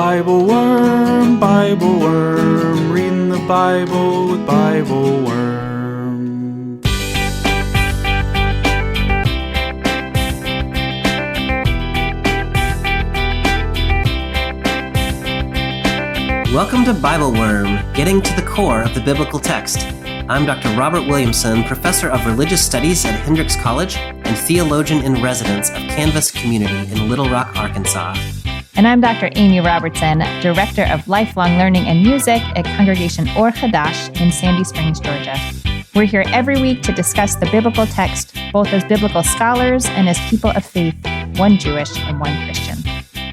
Bible Worm, reading the Bible with Bible Worm. Welcome to Bible Worm, getting to the core of the biblical text. I'm Dr. Robert Williamson, Professor of Religious Studies at Hendrix College and Theologian in Residence of Canvas Community in Little Rock, Arkansas. And I'm Dr. Amy Robertson, Director of Lifelong Learning and Music at Congregation Or Hadash in Sandy Springs, Georgia. We're here every week to discuss the biblical text, both as biblical scholars and as people of faith, one Jewish and one Christian.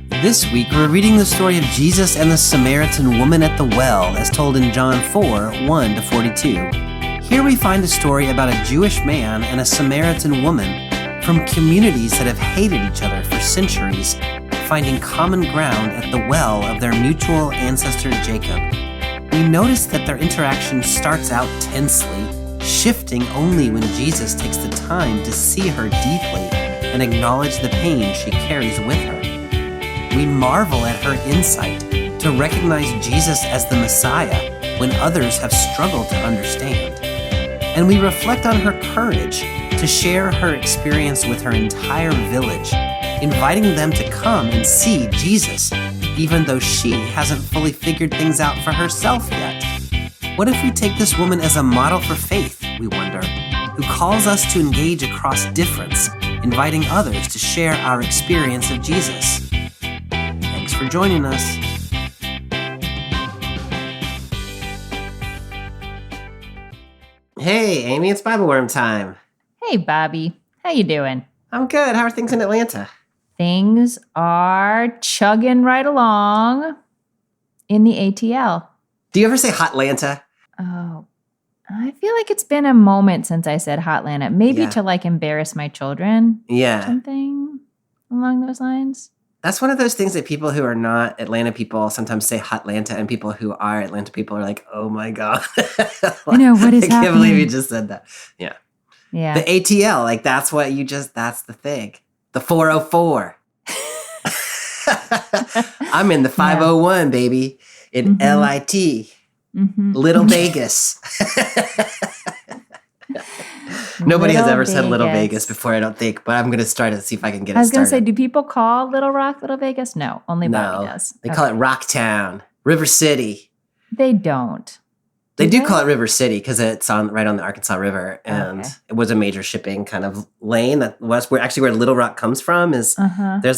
This week, we're reading the story of Jesus and the Samaritan woman at the well, as told in John 4, 1-42. Here we find a story about a Jewish man and a Samaritan woman from communities that have hated each other for centuries, finding common ground at the well of their mutual ancestor Jacob. We notice that their interaction starts out tensely, shifting only when Jesus takes the time to see her deeply and acknowledge the pain she carries with her. We marvel at her insight to recognize Jesus as the Messiah when others have struggled to understand. And we reflect on her courage to share her experience with her entire village, inviting them to come and see Jesus, even though she hasn't fully figured things out for herself yet. What if we take this woman as a model for faith, we wonder, who calls us to engage across difference, inviting others to share our experience of Jesus? Thanks for joining us. Hey, Amy, it's Bible Worm time. Hey, Bobby. How you doing? I'm good. How are things in Atlanta? Things are chugging right along in the ATL. Do you ever say Hotlanta? Oh, I feel like it's been a moment since I said Hotlanta. Maybe Yeah. to embarrass my children. Yeah. Something along those lines. That's one of those things that people who are not Atlanta people sometimes say Hotlanta, and people who are Atlanta people are like, oh my God. I know, what is I can't happening? believe you just said that. Yeah. Yeah. The ATL, that's what that's the thing. The 404. I'm in the 501, baby. In LIT. Little Vegas. Nobody has ever said Little Vegas before, I don't think, but I'm going to start to see if I can get it started. I was going to say, do people call Little Rock Little Vegas? No, only Bobby does. They call it Rocktown, River City. They don't. They do call it River City because it's right on the Arkansas River, and it was a major shipping kind of lane. That was where Little Rock comes from. There's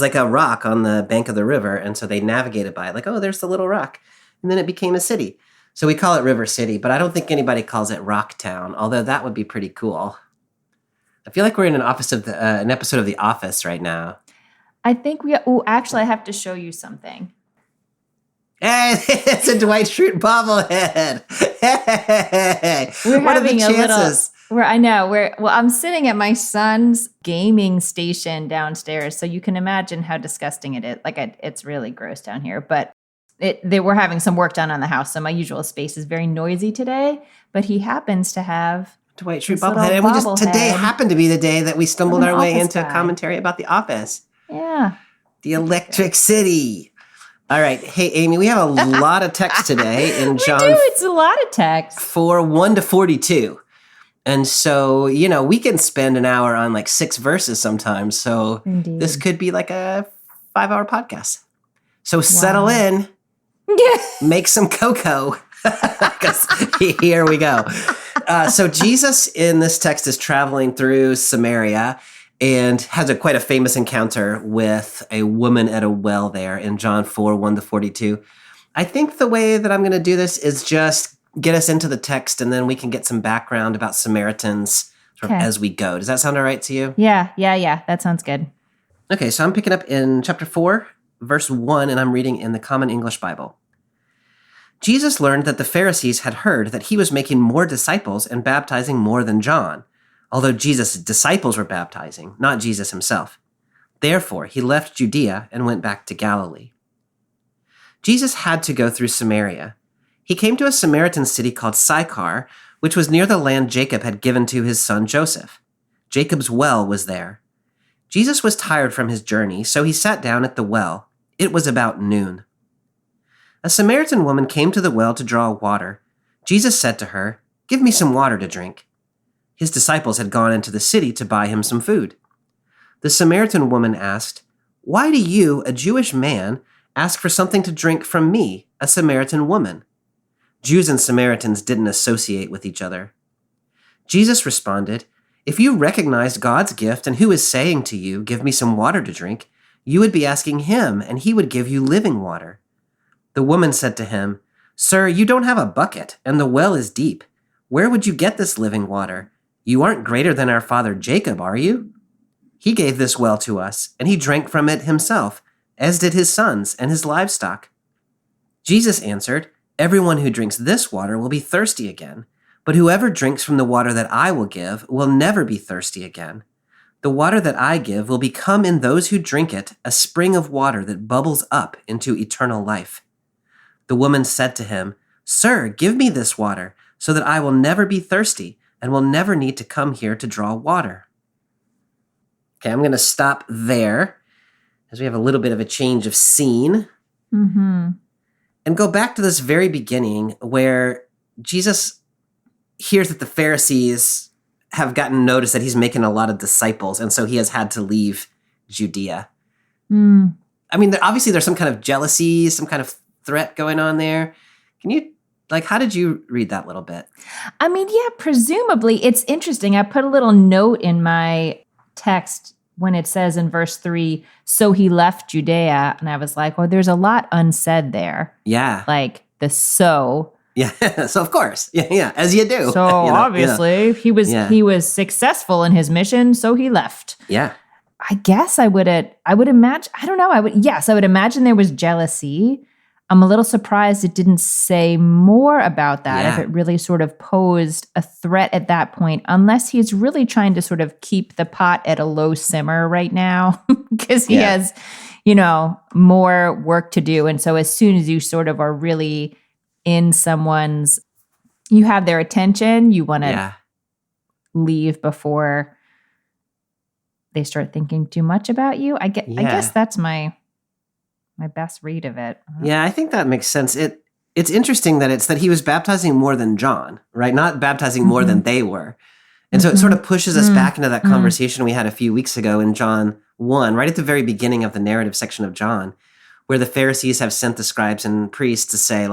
like a rock on the bank of the river, and so they navigated by it, there's the Little Rock, and then it became a city. So we call it River City, but I don't think anybody calls it Rocktown, although that would be pretty cool. I feel like we're in an episode of The Office right now. I think actually, I have to show you something. Hey, it's a Dwight Schrute bobblehead. Hey, what are the chances? I'm sitting at my son's gaming station downstairs, so you can imagine how disgusting it is. It's really gross down here, but they were having some work done on the house, so my usual space is very noisy today. But he happens to have Dwight Schrute bobblehead, and today happened to be the day that we stumbled our way into a commentary about The Office. Yeah, the Electric City. All right. Hey, Amy, we have a lot of text today in John. It's a lot of text. 4, 1-42. And so, we can spend an hour on 6 verses sometimes. So Indeed. This could be like a 5-hour podcast. So settle in, make some cocoa, because here we go. So Jesus in this text is traveling through Samaria and has quite a famous encounter with a woman at a well there in John 4, 1-42. I think the way that I'm going to do this is just get us into the text, and then we can get some background about Samaritans as we go. Does that sound all right to you? Yeah. That sounds good. Okay, so I'm picking up in chapter 4, verse 1, and I'm reading in the Common English Bible. Jesus learned that the Pharisees had heard that he was making more disciples and baptizing more than John, although Jesus' disciples were baptizing, not Jesus himself. Therefore, he left Judea and went back to Galilee. Jesus had to go through Samaria. He came to a Samaritan city called Sychar, which was near the land Jacob had given to his son Joseph. Jacob's well was there. Jesus was tired from his journey, so he sat down at the well. It was about noon. A Samaritan woman came to the well to draw water. Jesus said to her, "Give me some water to drink." His disciples had gone into the city to buy him some food. The Samaritan woman asked, "Why do you, a Jewish man, ask for something to drink from me, a Samaritan woman?" Jews and Samaritans didn't associate with each other. Jesus responded, "If you recognized God's gift and who is saying to you, 'Give me some water to drink,' you would be asking him, and he would give you living water." The woman said to him, "Sir, you don't have a bucket, and the well is deep. Where would you get this living water? You aren't greater than our father Jacob, are you? He gave this well to us, and he drank from it himself, as did his sons and his livestock." Jesus answered, "Everyone who drinks this water will be thirsty again, but whoever drinks from the water that I will give will never be thirsty again. The water that I give will become in those who drink it a spring of water that bubbles up into eternal life." The woman said to him, "Sir, give me this water, so that I will never be thirsty and will never need to come here to draw water." Okay, I'm going to stop there as we have a little bit of a change of scene and go back to this very beginning where Jesus hears that the Pharisees have gotten notice that he's making a lot of disciples, and so he has had to leave Judea. I mean, obviously there's some kind of jealousy, some kind of threat going on there. Can you, how did you read that little bit? I mean, yeah, presumably. It's interesting. I put a little note in my text when it says in verse 3, "So he left Judea," and I was like, well, there's a lot unsaid there. Yeah. Like the so. Yeah. So of course. Yeah, as you do. So obviously he was successful in his mission, so he left. Yeah. I guess I would imagine, I don't know, I would imagine there was jealousy. I'm a little surprised it didn't say more about that, if it really sort of posed a threat at that point, unless he's really trying to sort of keep the pot at a low simmer right now, because he has, more work to do. And so as soon as you sort of are really in you have their attention, you want to leave before they start thinking too much about you. I guess that's my best read of it. Yeah, I think that makes sense. It's interesting that he was baptizing more than John, right? Not baptizing more than they were. And so it sort of pushes us back into that conversation we had a few weeks ago in John 1, right at the very beginning of the narrative section of John, where the Pharisees have sent the scribes and priests to say,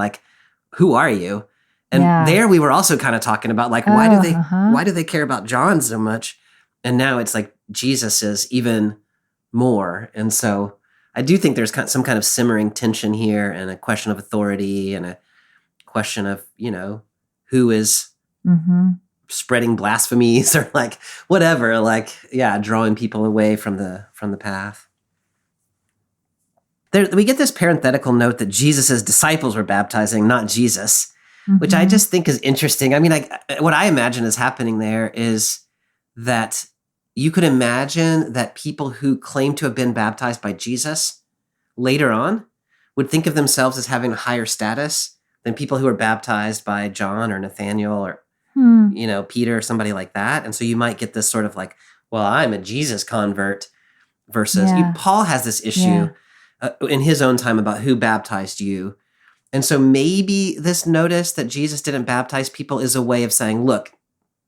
"Who are you?" And there we were also kind of talking about why do they care about John so much? And now it's like Jesus is even more. And so I do think there's some kind of simmering tension here, and a question of authority, and a question of, who is spreading blasphemies or whatever, drawing people away from the path. We get this parenthetical note that Jesus' disciples were baptizing, not Jesus, which I just think is interesting. I mean, what I imagine is happening there is that you could imagine that people who claim to have been baptized by Jesus later on would think of themselves as having a higher status than people who are baptized by John or Nathaniel or, Peter or somebody like that. And so you might get this sort of well, I'm a Jesus convert versus Paul has this issue in his own time about who baptized you. And so maybe this notice that Jesus didn't baptize people is a way of saying, look,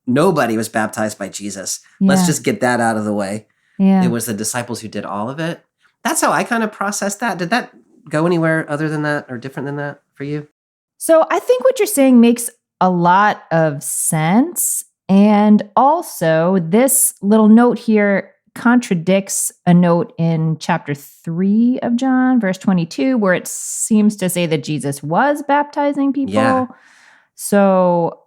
nobody was baptized by Jesus. Let's just get that out of the way. Yeah. It was the disciples who did all of it. That's how I kind of processed that. Did that go anywhere other than that or different than that for you? So I think what you're saying makes a lot of sense. And also, this little note here contradicts a note in chapter 3 of John, verse 22, where it seems to say that Jesus was baptizing people. Yeah. So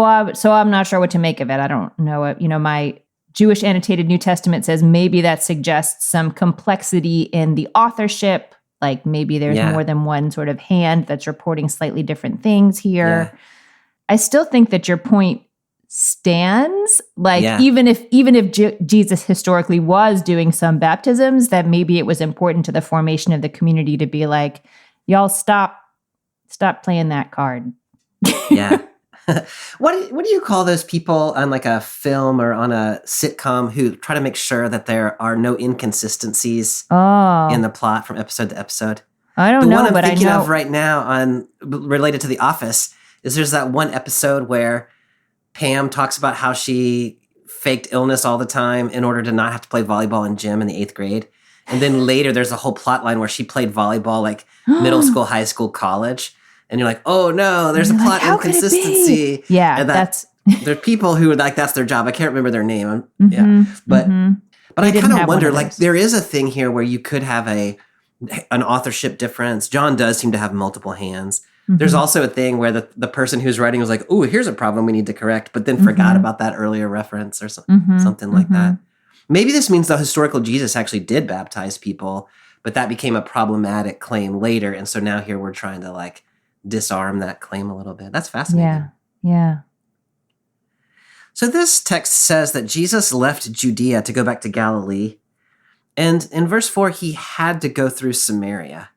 I'm not sure what to make of it. I don't know it. My Jewish annotated New Testament says maybe that suggests some complexity in the authorship. Maybe there's more than one sort of hand that's reporting slightly different things here. Yeah. I still think that your point stands. Even if Jesus historically was doing some baptisms, that maybe it was important to the formation of the community to be y'all stop playing that card. Yeah. What do you call those people on a film or on a sitcom who try to make sure that there are no inconsistencies in the plot from episode to episode? I don't The know, one I'm but I thinking know. of right now related to The Office is there's that one episode where Pam talks about how she faked illness all the time in order to not have to play volleyball in gym in the 8th grade. And then later there's a whole plot line where she played volleyball like middle school, high school, college. And you're like, oh no, there's a You're like, plot how could it be? inconsistency. Yeah, and that's there's people who like that's their job. I can't remember their name. Mhm, But mhm. but They I didn't kind of have one wonder, of like those. there is a thing here where you could have an authorship difference. John does seem to have multiple hands. There's Mhm. also a thing where the person who's writing was like, oh, here's a problem we need to correct, but then forgot Mhm. about that earlier reference or Mhm, something like that. mhm. Maybe this means the historical Jesus actually did baptize people, but that became a problematic claim later. And so now here we're trying to like disarm that claim a little bit. That's fascinating. Yeah. So this text says that Jesus left Judea to go back to Galilee. And in verse 4, he had to go through Samaria.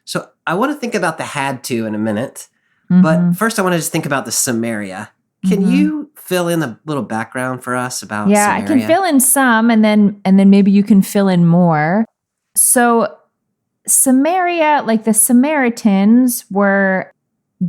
So I want to think about the had to in a minute. But Mhm. first, I want to just think about the Samaria. Can Mhm. you fill in a little background for us about Yeah, Samaria? I can fill in some, and then maybe you can fill in more. So Samaria, like the Samaritans, were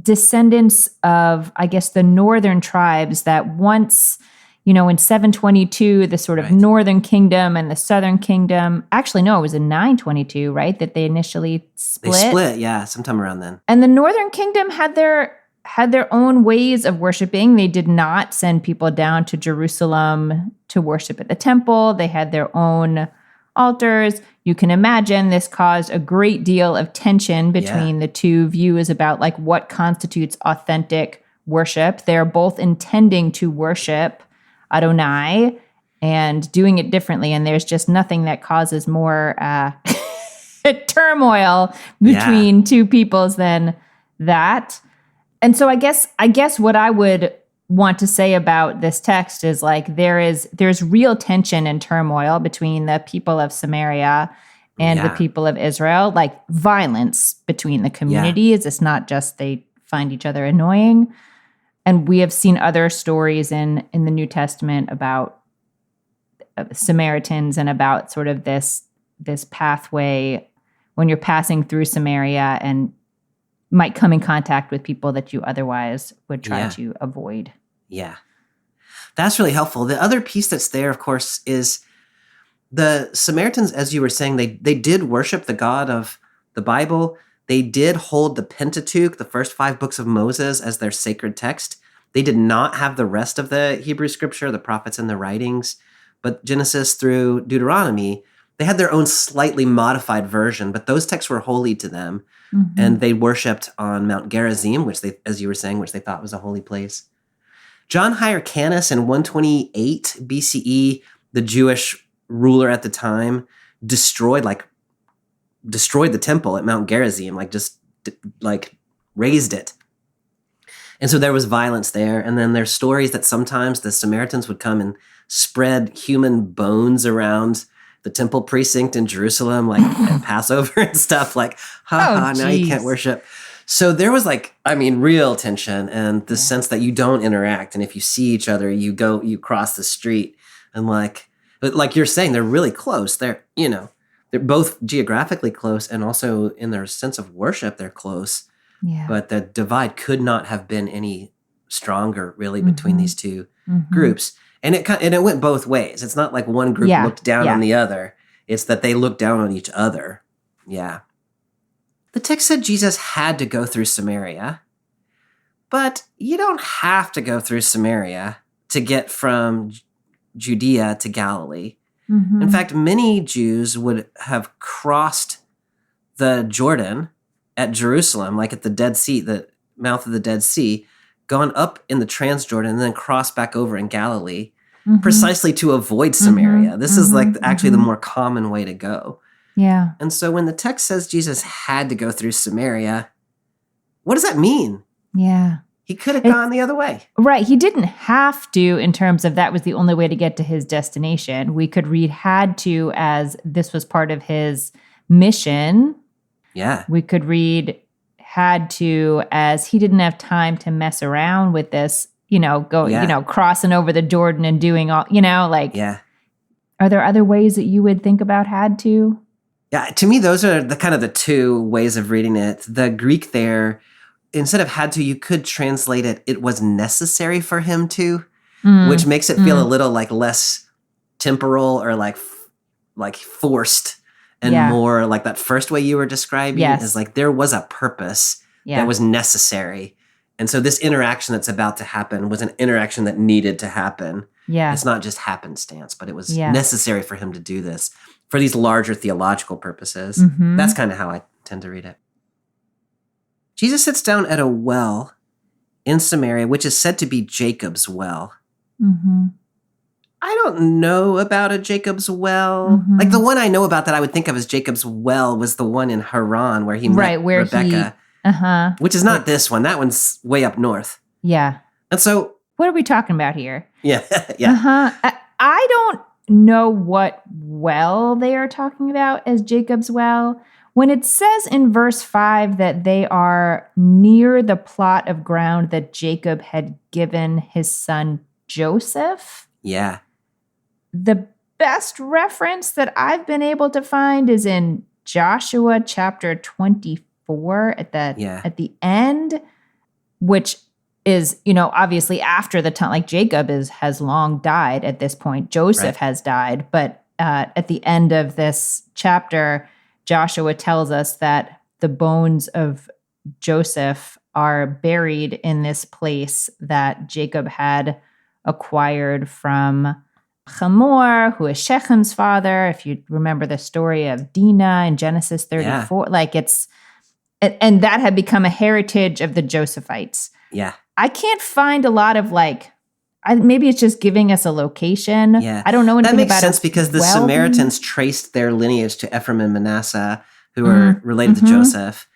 descendants of, I guess, the northern tribes that once, in 722, the sort of Right. northern kingdom and the southern kingdom. Actually, no, it was in 922, right? That they initially split. They split, yeah, sometime around then. And the northern kingdom had their own ways of worshiping. They did not send people down to Jerusalem to worship at the temple. They had their own altars. You can imagine this caused a great deal of tension between the two views about like what constitutes authentic worship. They're both intending to worship Adonai and doing it differently. And there's just nothing that causes more turmoil between two peoples than that. And so I guess what I would want to say about this text is like there's real tension and turmoil between the people of Samaria and the people of Israel, like violence between the communities. It's not just they find each other annoying. And we have seen other stories in the New Testament about Samaritans and about sort of this pathway when you're passing through Samaria and might come in contact with people that you otherwise would try to avoid. Yeah. That's really helpful. The other piece that's there, of course, is the Samaritans, as you were saying, they did worship the God of the Bible. They did hold the Pentateuch, the first 5 books of Moses, as their sacred text. They did not have the rest of the Hebrew scripture, the prophets and the writings, but Genesis through Deuteronomy, they had their own slightly modified version, but those texts were holy to them. Mm-hmm. And they worshipped on Mount Gerizim, which they, as you were saying, which they thought was a holy place. John Hyrcanus in 128 BCE, the Jewish ruler at the time, destroyed the temple at Mount Gerizim, razed it. And so there was violence there. And then there's stories that sometimes the Samaritans would come and spread human bones around the temple precinct in Jerusalem, like at Passover and stuff, like, now you can't worship. So there was real tension and the sense that you don't interact. And if you see each other, you cross the street and like you're saying, they're really close. They're both geographically close and also in their sense of worship, they're close. Yeah. But the divide could not have been any stronger really between these two groups. And it went both ways. It's not like one group looked down on the other. It's that they looked down on each other. Yeah. The text said Jesus had to go through Samaria, but you don't have to go through Samaria to get from Judea to Galilee. Mm-hmm. In fact, many Jews would have crossed the Jordan at Jerusalem, like at the Dead Sea, the mouth of the Dead Sea, gone up in the Transjordan and then crossed back over in Galilee precisely to avoid Samaria. This is actually the more common way to go. Yeah. And so when the text says Jesus had to go through Samaria, what does that mean? Yeah. He could have gone the other way. Right. He didn't have to in terms of that was the only way to get to his destination. We could read had to as this was part of his mission. Yeah. We could read had to as he didn't have time to mess around with this, crossing over the Jordan and doing all, Yeah. Are there other ways that you would think about had to? Yeah, to me, those are the kind of the two ways of reading it. The Greek there, instead of had to, you could translate it was necessary for him to, which makes it feel a little like less temporal or like forced and more like that first way you were describing is like there was a purpose that was necessary. And so this interaction that's about to happen was an interaction that needed to happen. Yeah. It's not just happenstance, but it was necessary for him to do this for these larger theological purposes. That's kind of how I tend to read it. Jesus sits down at a well in Samaria, which is said to be Jacob's well. I don't know about a Jacob's well. Like the one I know about that I would think of as Jacob's well was the one in Haran where he met Rebecca, which is not this one. That one's way up north. Yeah. And so... What are we talking about here? Yeah. I don't know what well they are talking about as Jacob's well. When it says in verse 5 that they are near the plot of ground that Jacob had given his son Joseph. Yeah. The best reference that I've been able to find is in Joshua chapter 24 at the end, which is, obviously after the time, like Jacob has long died at this point. Joseph has died. But at the end of this chapter, Joshua tells us that the bones of Joseph are buried in this place that Jacob had acquired from Hamor, who is Shechem's father. If you remember the story of Dinah in Genesis 34, and that had become a heritage of the Josephites. Yeah. I can't find a lot of maybe it's just giving us a location. Yeah. I don't know anything about it. That makes sense because the Samaritans traced their lineage to Ephraim and Manasseh, who are related to Joseph.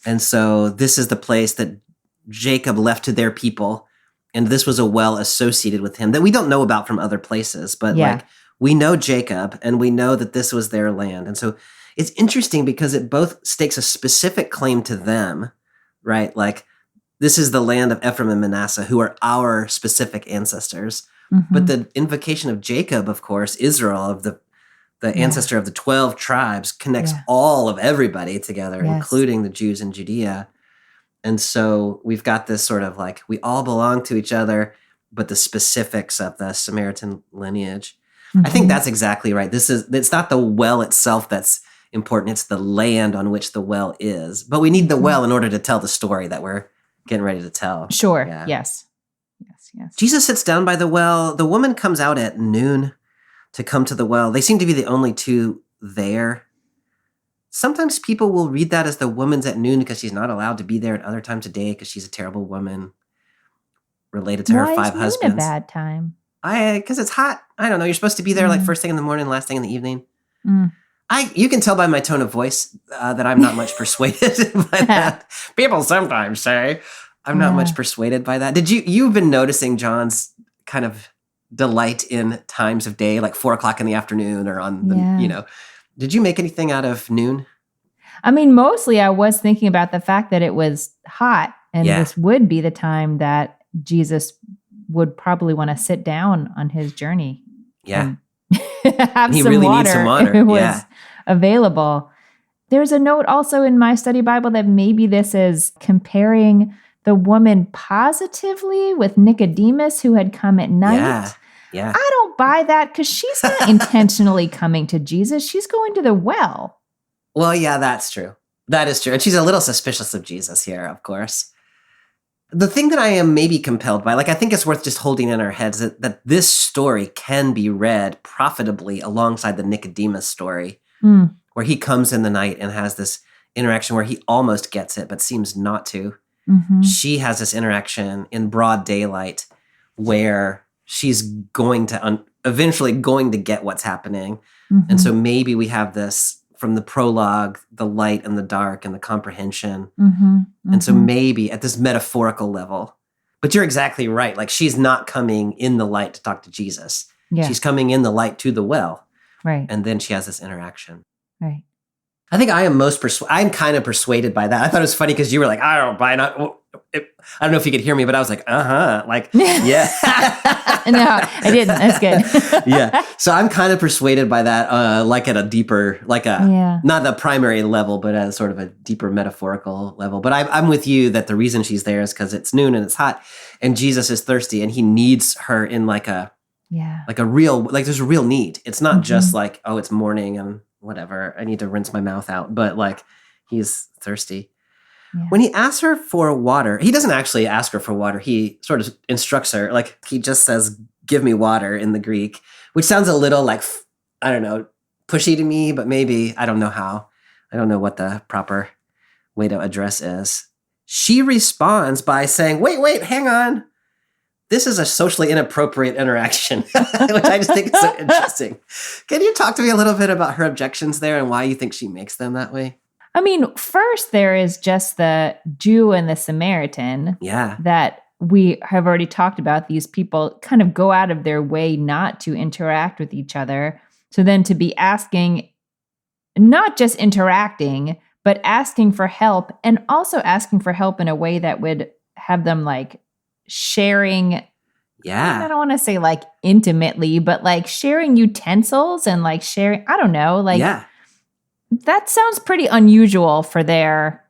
And so this is the place that Jacob left to their people. And this was a well associated with him that we don't know about from other places. But we know Jacob and we know that this was their land. And so it's interesting because it both stakes a specific claim to them, right? Like, this is the land of Ephraim and Manasseh, who are our specific ancestors. But the invocation of Jacob, of course, Israel, of the ancestor of the 12 tribes, connects all of everybody together, including the Jews in Judea. And so we've got this sort of like, we all belong to each other, but the specifics of the Samaritan lineage. I think that's exactly right. It's not the well itself that's important. It's the land on which the well is. But we need the well in order to tell the story that we're getting ready to tell. Sure. Yeah. Yes. Jesus sits down by the well. The woman comes out at noon to come to the well. They seem to be the only two there. Sometimes people will read that as the woman's at noon because she's not allowed to be there at other times of day because she's a terrible woman related to her 5 husbands. Why is noon a bad time? Because it's hot. I don't know. You're supposed to be there like first thing in the morning, last thing in the evening. You can tell by my tone of voice that I'm not much persuaded by that. People sometimes say I'm not much persuaded by that. You've been noticing John's kind of delight in times of day, like 4:00 in the afternoon or on the, did you make anything out of noon? I mean, mostly I was thinking about the fact that it was hot and this would be the time that Jesus would probably want to sit down on his journey. Yeah. Have he some really water needs some water. if it was available. There's a note also in my study Bible that maybe this is comparing the woman positively with Nicodemus who had come at night. Yeah. I don't buy that because she's not intentionally coming to Jesus. She's going to the well. Well, yeah, that's true. That is true. And she's a little suspicious of Jesus here, of course. The thing that I am maybe compelled by, I think it's worth just holding in our heads that this story can be read profitably alongside the Nicodemus story, where he comes in the night and has this interaction where he almost gets it, but seems not to. She has this interaction in broad daylight where she's going to eventually going to get what's happening. And so maybe we have this from the prologue, the light and the dark and the comprehension. And so maybe at this metaphorical level, but you're exactly right. She's not coming in the light to talk to Jesus. Yeah. She's coming in the light to the well. Right. And then she has this interaction. Right. I think I am I'm kind of persuaded by that. I thought it was funny because you were like, I don't buy it. I don't know if you could hear me, but I was like, like, yeah. No, I didn't. That's good. Yeah. So I'm kind of persuaded by that, like at a deeper, not the primary level, but at sort of a deeper metaphorical level. But I'm with you that the reason she's there is because it's noon and it's hot and Jesus is thirsty and he needs her in like a real, like there's a real need. It's not just like, oh, it's morning and whatever, I need to rinse my mouth out, but like he's thirsty. Yeah. When he asks her for water, he doesn't actually ask her for water. He sort of instructs her. Like he just says, give me water in the Greek, which sounds a little like, I don't know, pushy to me, but maybe I don't know how. I don't know what the proper way to address is. She responds by saying, wait, hang on. This is a socially inappropriate interaction, which I just think is so interesting. Can you talk to me a little bit about her objections there and why you think she makes them that way? I mean, first, there is just the Jew and the Samaritan that we have already talked about. These people kind of go out of their way not to interact with each other. So then to be asking, not just interacting, but asking for help, and also asking for help in a way that would have them like sharing. Yeah. I don't want to say like intimately, but like sharing utensils and like sharing, I don't know, like. Yeah. That sounds pretty unusual for their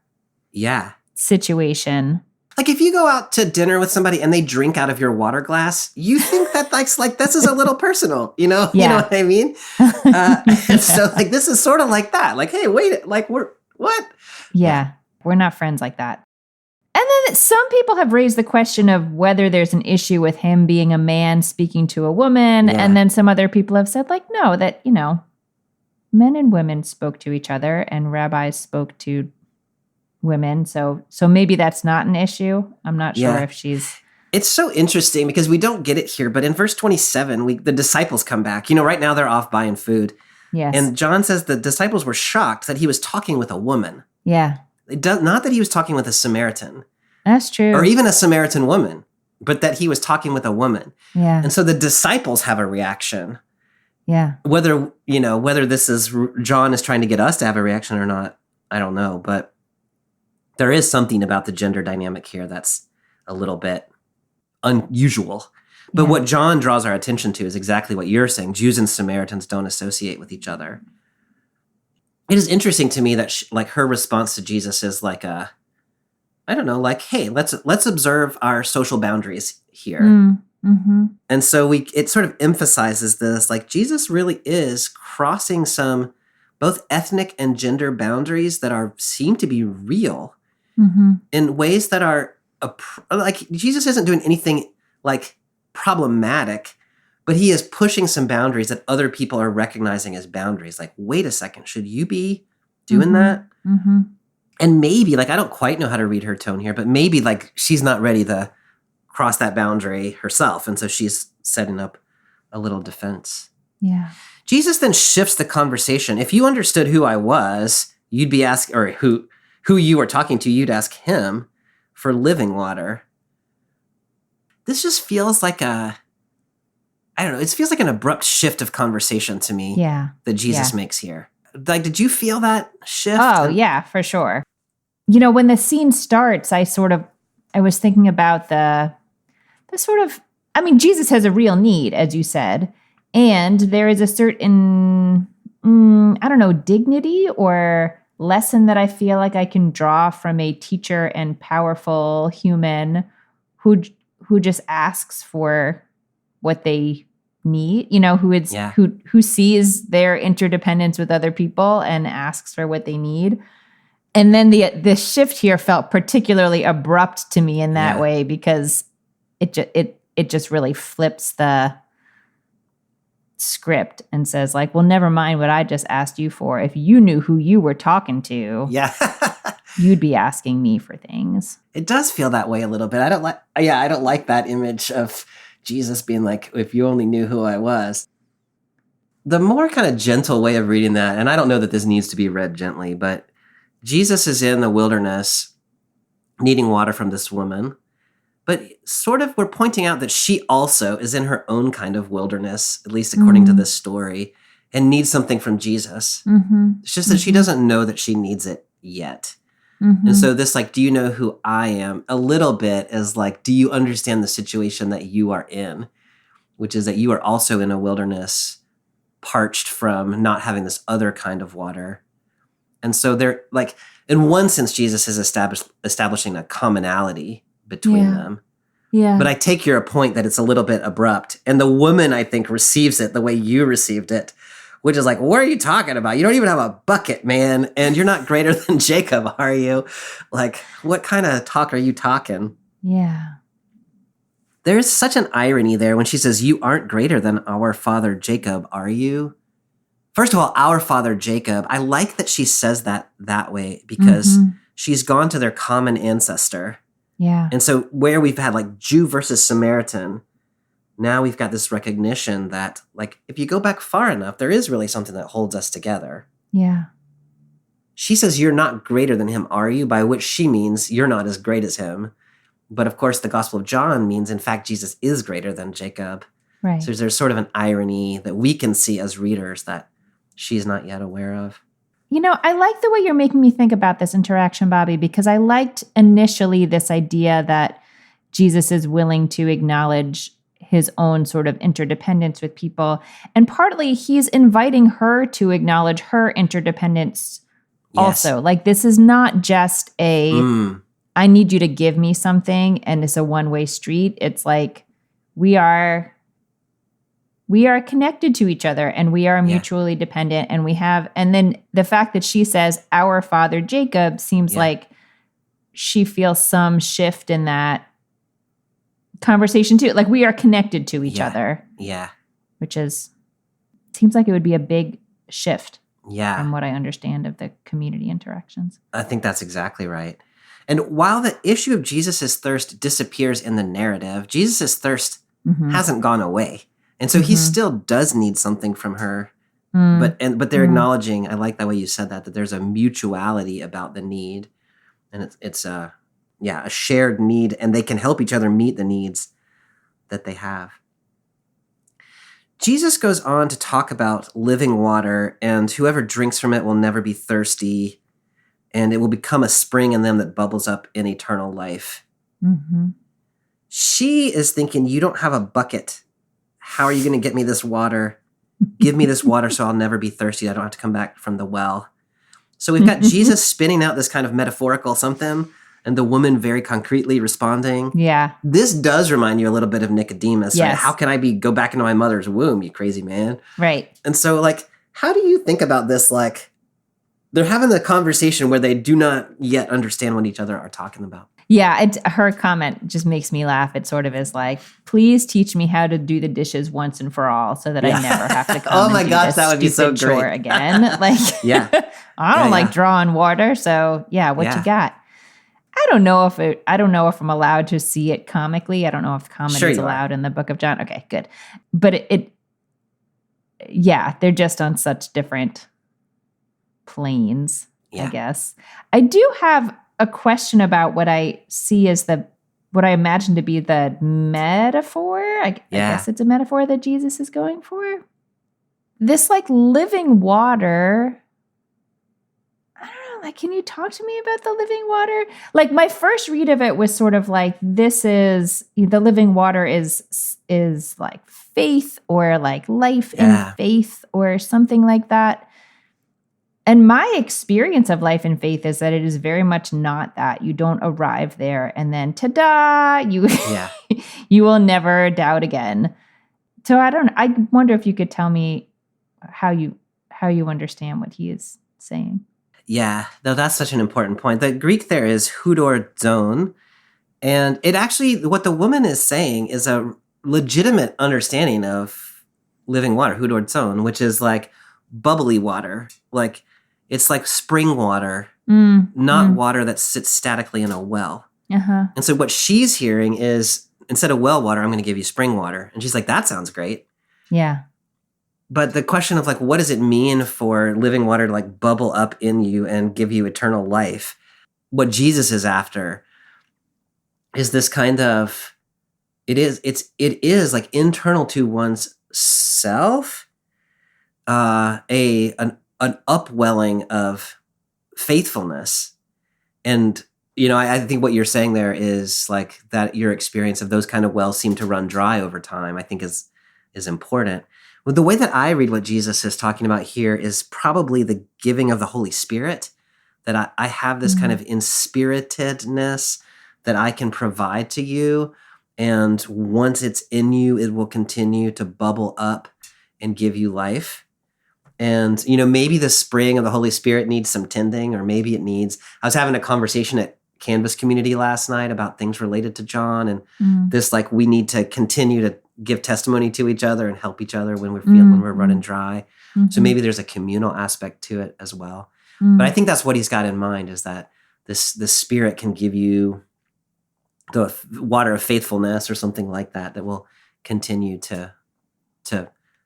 situation. Like if you go out to dinner with somebody and they drink out of your water glass, you think that like this is a little personal, you know? Yeah. You know what I mean? And so like this is sort of like that. Like, hey, wait, like we're what? Yeah, we're not friends like that. And then some people have raised the question of whether there's an issue with him being a man speaking to a woman. Yeah. And then some other people have said like, no, that, you know, men and women spoke to each other and rabbis spoke to women. So maybe that's not an issue. I'm not sure if she's... It's so interesting because we don't get it here, but in verse 27, the disciples come back. You know, right now they're off buying food. Yes. And John says the disciples were shocked that he was talking with a woman. Yeah. Not that he was talking with a Samaritan. That's true. Or even a Samaritan woman, but that he was talking with a woman. Yeah. And so the disciples have a reaction. Yeah. Whether this is John is trying to get us to have a reaction or not, I don't know. But there is something about the gender dynamic here that's a little bit unusual. But what John draws our attention to is exactly what you're saying. Jews and Samaritans don't associate with each other. It is interesting to me that her response to Jesus is like hey, let's observe our social boundaries here. Mm-hmm. And so it sort of emphasizes this, like Jesus really is crossing some both ethnic and gender boundaries that seem to be real in ways that are like Jesus isn't doing anything like problematic, but he is pushing some boundaries that other people are recognizing as boundaries. Like, wait a second, should you be doing that? Mm-hmm. And maybe, like, I don't quite know how to read her tone here, but maybe like she's not ready to cross that boundary herself. And so she's setting up a little defense. Yeah. Jesus then shifts the conversation. If you understood who I was, you'd be asking, or who you were talking to, you'd ask him for living water. This just feels like it feels like an abrupt shift of conversation to me that Jesus makes here. Like, did you feel that shift? Oh, yeah, for sure. You know, when the scene starts, I was thinking about the sort of, I mean, Jesus has a real need, as you said, and there is a certain, dignity or lesson that I feel like I can draw from a teacher and powerful human who just asks for what they need, you know, who sees their interdependence with other people and asks for what they need. And then the shift here felt particularly abrupt to me in that way because it just really flips the script and says like, well, never mind what I just asked you for. If you knew who you were talking to, you'd be asking me for things. It does feel that way a little bit. I don't like that image of Jesus being like, if you only knew who I was. The more kind of gentle way of reading that, and I don't know that this needs to be read gently, but Jesus is in the wilderness needing water from this woman. But sort of we're pointing out that she also is in her own kind of wilderness, at least according to this story, and needs something from Jesus. Mm-hmm. It's just that she doesn't know that she needs it yet. And so this, like, do you know who I am? A little bit is like, do you understand the situation that you are in? Which is that you are also in a wilderness, parched from not having this other kind of water. And so they're like, in one sense, Jesus is establishing a commonality between them. Yeah. But I take your point that it's a little bit abrupt. And the woman, I think, receives it the way you received it, which is like, what are you talking about? You don't even have a bucket, man. And you're not greater than Jacob, are you? Like, what kind of talk are you talking? Yeah. There's such an irony there when she says, you aren't greater than our father Jacob, are you? First of all, our father Jacob, I like that she says that way because she's gone to their common ancestor. Yeah. And so where we've had like Jew versus Samaritan, now we've got this recognition that, like, if you go back far enough, there is really something that holds us together. Yeah. She says, you're not greater than him, are you? By which she means you're not as great as him. But of course, the Gospel of John means, in fact, Jesus is greater than Jacob. Right. So there's sort of an irony that we can see as readers that she's not yet aware of. You know, I like the way you're making me think about this interaction, Bobby, because I liked initially this idea that Jesus is willing to acknowledge his own sort of interdependence with people. And partly he's inviting her to acknowledge her interdependence also. Like, this is not just I need you to give me something and it's a one-way street. It's like we are connected to each other and we are mutually dependent, and then the fact that she says our father Jacob seems like she feels some shift in that conversation too. Like, we are connected to each other. Yeah. Which seems like it would be a big shift. Yeah. From what I understand of the community interactions. I think that's exactly right. And while the issue of Jesus' thirst disappears in the narrative, Jesus' thirst hasn't gone away. And so he still does need something from her. But they're acknowledging, I like that way you said that there's a mutuality about the need. And it's a shared need, and they can help each other meet the needs that they have. Jesus goes on to talk about living water, and whoever drinks from it will never be thirsty, and it will become a spring in them that bubbles up in eternal life. She is thinking, you don't have a bucket. How are you going to get me this water? Give me this water so I'll never be thirsty. I don't have to come back from the well. So we've got Jesus spinning out this kind of metaphorical something, and the woman very concretely responding. Yeah. This does remind you a little bit of Nicodemus. Yes. Right? How can I go back into my mother's womb, you crazy man? Right. And so, like, how do you think about this? Like, they're having a conversation where they do not yet understand what each other are talking about. Yeah, her comment just makes me laugh. It sort of is like, please teach me how to do the dishes once and for all so that I never have to come oh my and do gosh, this that would be so stupid chore great. again. Like, I don't like drawing water, so what you got? I don't know if I'm allowed to see it comically. I don't know if comedy is allowed in the Book of John. Okay, good. But they're just on such different planes, I guess. I do have a question about what I see as what I imagine to be the metaphor. I guess it's a metaphor that Jesus is going for. This like living water. I don't know. Like, can you talk to me about the living water? Like, my first read of it was sort of like, this is the living water is like faith, or like life in faith, or something like that. And my experience of life and faith is that it is very much not that. You don't arrive there and then ta-da, you will never doubt again. So I wonder if you could tell me how you understand what he is saying. Yeah, no, that's such an important point. The Greek there is hudordzon, and it actually, what the woman is saying is a legitimate understanding of living water, hudordzon, which is like bubbly water, like it's like spring water, not water that sits statically in a well. And so what she's hearing is, instead of well water, I'm going to give you spring water. And she's like, that sounds great. Yeah. But the question of like, what does it mean for living water to like bubble up in you and give you eternal life? What Jesus is after is this kind of, it is like internal to one's self, an upwelling of faithfulness And, I think what you're saying there is like that your experience of those kind of wells seem to run dry over time, I think is important. Well, the way that I read what Jesus is talking about here is probably the giving of the Holy Spirit, that I have this kind of inspiritedness that I can provide to you. And once it's in you, it will continue to bubble up and give you life. And, maybe the spring of the Holy Spirit needs some tending, or maybe it needs, I was having a conversation at Canvas community last night about things related to John, and this, like, we need to continue to give testimony to each other and help each other when when we're running dry. So maybe there's a communal aspect to it as well. But I think that's what he's got in mind, is that the Spirit can give you the water of faithfulness or something like that will continue to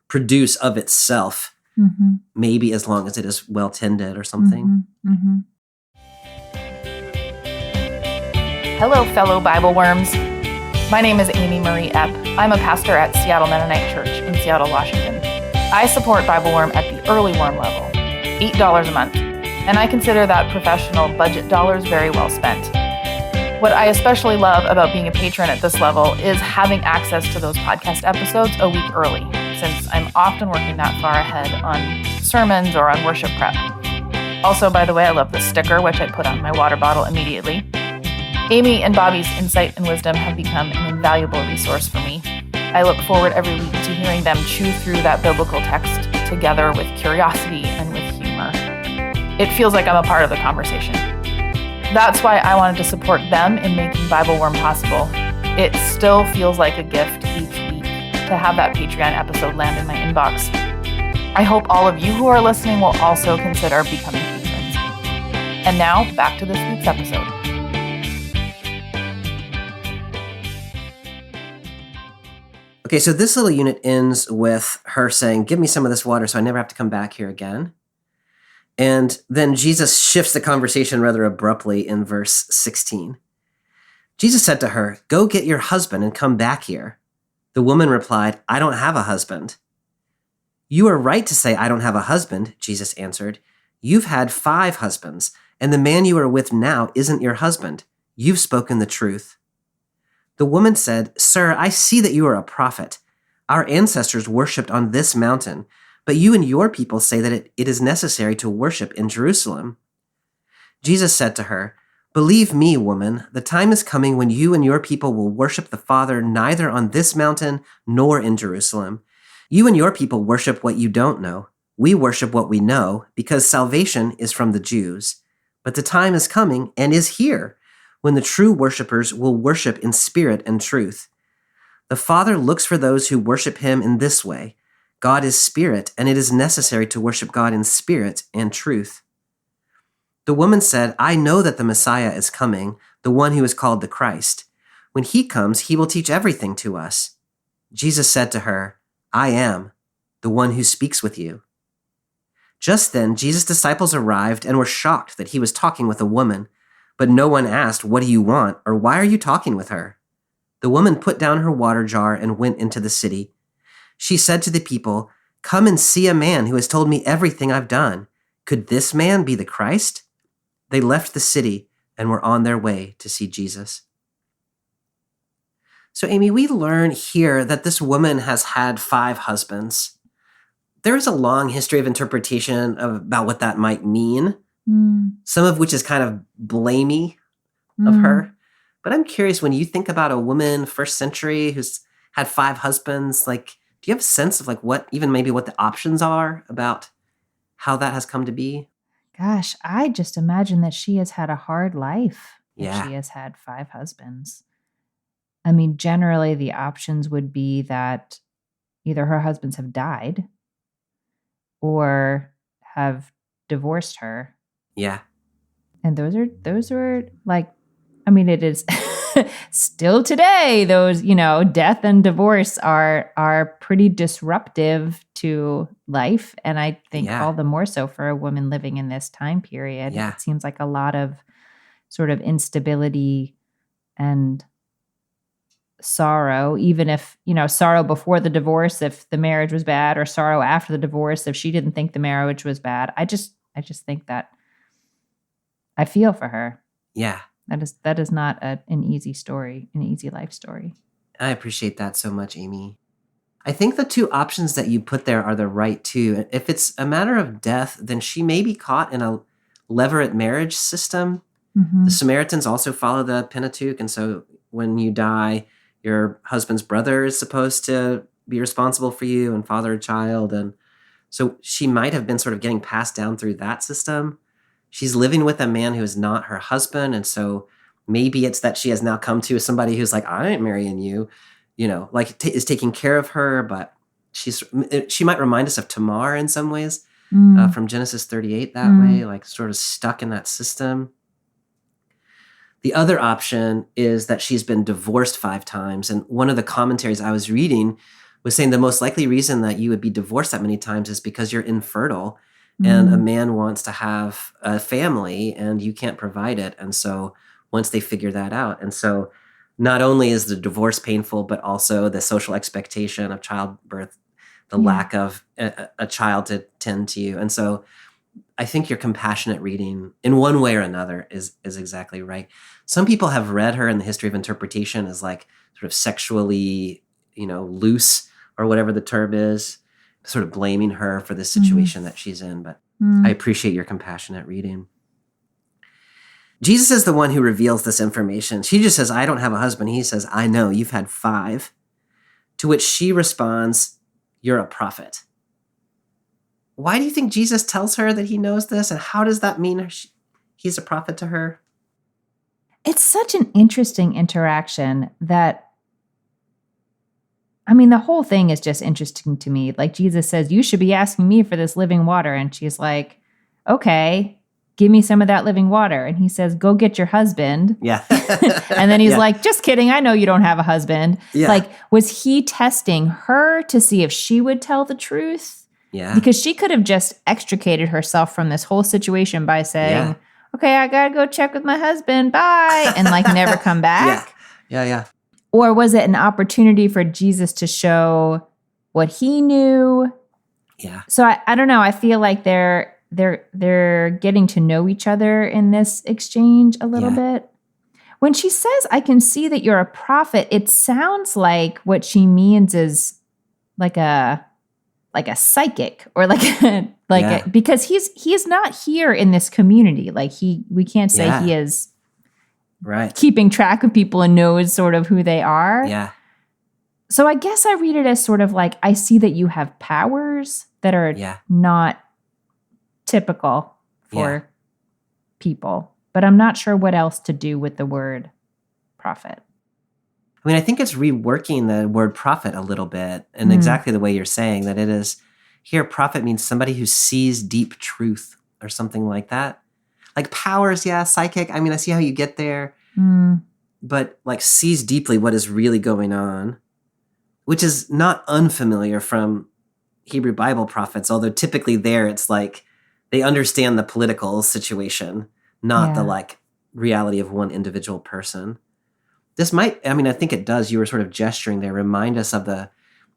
produce of itself, maybe as long as it is well tended or something. Hello, fellow Bible worms. My name is Amy Marie Epp. I'm a pastor at Seattle Mennonite Church in Seattle, Washington. I support Bible Worm at the early worm level, $8 a month, and I consider that professional budget dollars very well spent. What I especially love about being a patron at this level is having access to those podcast episodes a week early, since I'm often working that far ahead on sermons or on worship prep. Also, by the way, I love the sticker, which I put on my water bottle immediately. Amy and Bobby's insight and wisdom have become an invaluable resource for me. I look forward every week to hearing them chew through that biblical text together with curiosity and with humor. It feels like I'm a part of the conversation. That's why I wanted to support them in making Bible Worm possible. It still feels like a gift each week to have that Patreon episode land in my inbox. I hope all of you who are listening will also consider becoming patrons. And now, back to this week's episode. Okay, so this little unit ends with her saying, "Give me some of this water so I never have to come back here again." And then Jesus shifts the conversation rather abruptly in verse 16. Jesus said to her, "Go get your husband and come back here." The woman replied, "I don't have a husband." "You are right to say, 'I don't have a husband,'" Jesus answered. "You've had 5 husbands, and the man you are with now isn't your husband. You've spoken the truth." The woman said, "Sir, I see that you are a prophet. Our ancestors worshipped on this mountain, but you and your people say that it is necessary to worship in Jerusalem." Jesus said to her, "Believe me, woman, the time is coming when you and your people will worship the Father neither on this mountain nor in Jerusalem. You and your people worship what you don't know. We worship what we know, because salvation is from the Jews. But the time is coming, and is here, when the true worshipers will worship in spirit and truth. The Father looks for those who worship him in this way. God is spirit, and it is necessary to worship God in spirit and truth." The woman said, "I know that the Messiah is coming, the one who is called the Christ. When he comes, he will teach everything to us." Jesus said to her, "I am the one who speaks with you." Just then, Jesus' disciples arrived and were shocked that he was talking with a woman. But no one asked, "What do you want?" or "Why are you talking with her?" The woman put down her water jar and went into the city. She said to the people, "Come and see a man who has told me everything I've done. Could this man be the Christ?" They left the city and were on their way to see Jesus. So, Amy, we learn here that this woman has had 5 husbands. There is a long history of interpretation about what that might mean. Some of which is kind of blamey of her. But I'm curious, when you think about a woman, first century, who's had 5 husbands, like, do you have a sense of like what the options are about how that has come to be? Gosh, I just imagine that she has had a hard life if Yeah. she has had 5 husbands. I mean, generally the options would be that either her husbands have died or have divorced her. Yeah. And those are like, I mean, it is still today, those, death and divorce are pretty disruptive to life. And I think all the more so for a woman living in this time period. Yeah. It seems like a lot of sort of instability and sorrow, even if, sorrow before the divorce, if the marriage was bad, or sorrow after the divorce, if she didn't think the marriage was bad. I just think that I feel for her. Yeah. That is not an easy story, an easy life story. I appreciate that so much, Amy. I think the two options that you put there are the right two. If it's a matter of death, then she may be caught in a levirate marriage system. Mm-hmm. The Samaritans also follow the Pentateuch, and so when you die, your husband's brother is supposed to be responsible for you and father a child. And so she might have been sort of getting passed down through that system. She's living with a man who is not her husband, and so maybe it's that she has now come to somebody who's like, I ain't marrying you, like is taking care of her, but she might remind us of Tamar in some ways from Genesis 38 that way, like sort of stuck in that system. The other option is that she's been divorced 5 times. And one of the commentaries I was reading was saying the most likely reason that you would be divorced that many times is because you're infertile and a man wants to have a family and you can't provide it. And so once they figure that out, and so not only is the divorce painful, but also the social expectation of childbirth, the lack of a child to tend to you. And so I think your compassionate reading in one way or another is exactly right. Some people have read her in the history of interpretation as like sort of sexually, loose or whatever the term is, sort of blaming her for the situation that she's in. But I appreciate your compassionate reading. Jesus is the one who reveals this information. She just says, I don't have a husband. He says, I know, you've had 5. To which she responds, you're a prophet. Why do you think Jesus tells her that he knows this? And how does that mean he's a prophet to her? It's such an interesting interaction that, the whole thing is just interesting to me. Like Jesus says, you should be asking me for this living water. And she's like, okay, give me some of that living water. And he says, go get your husband. Yeah. And then he's like, just kidding. I know you don't have a husband. Yeah. Like, was he testing her to see if she would tell the truth? Yeah. Because she could have just extricated herself from this whole situation by saying, okay, I got to go check with my husband. Bye. And never come back. Yeah. Or was it an opportunity for Jesus to show what he knew? Yeah. So I don't know. I feel like they're getting to know each other in this exchange a little bit. When she says, I can see that you're a prophet, it sounds like what she means is like a psychic or because he's not here in this community. We can't say he is keeping track of people and knows sort of who they are. Yeah. So I guess I read it as sort of like, I see that you have powers that are not typical for people, but I'm not sure what else to do with the word prophet. I think it's reworking the word prophet a little bit and exactly the way you're saying that it is here. Prophet means somebody who sees deep truth or something like that. Like powers, psychic. I see how you get there, but sees deeply what is really going on, which is not unfamiliar from Hebrew Bible prophets, although typically there it's like they understand the political situation, not the reality of one individual person. This might, I think it does. You were sort of gesturing there. Remind us of the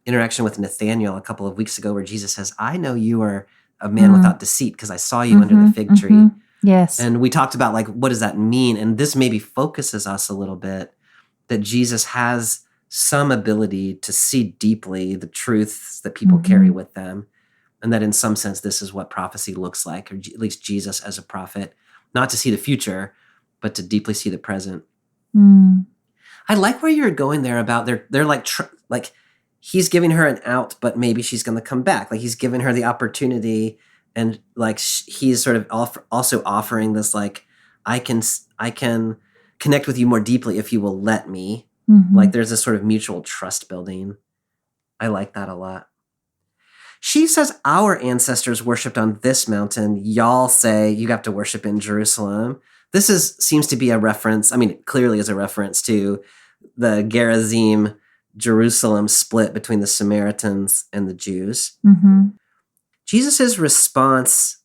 interaction with Nathanael a couple of weeks ago where Jesus says, I know you are a man without deceit because I saw you under the fig tree. Yes. And we talked about what does that mean? And this maybe focuses us a little bit that Jesus has some ability to see deeply the truths that people carry with them. And that in some sense, this is what prophecy looks like, or at least Jesus as a prophet, not to see the future, but to deeply see the present. I like where you're going there about they're he's giving her an out, but maybe she's going to come back. He's giving her the opportunity, and he's sort of also offering this I can connect with you more deeply if you will let me. There's this sort of mutual trust building. I like that a lot. She says, our ancestors worshipped on this mountain. Y'all say you have to worship in Jerusalem. This seems to be a reference. It clearly is a reference to the Gerizim Jerusalem split between the Samaritans and the Jews. Jesus' response,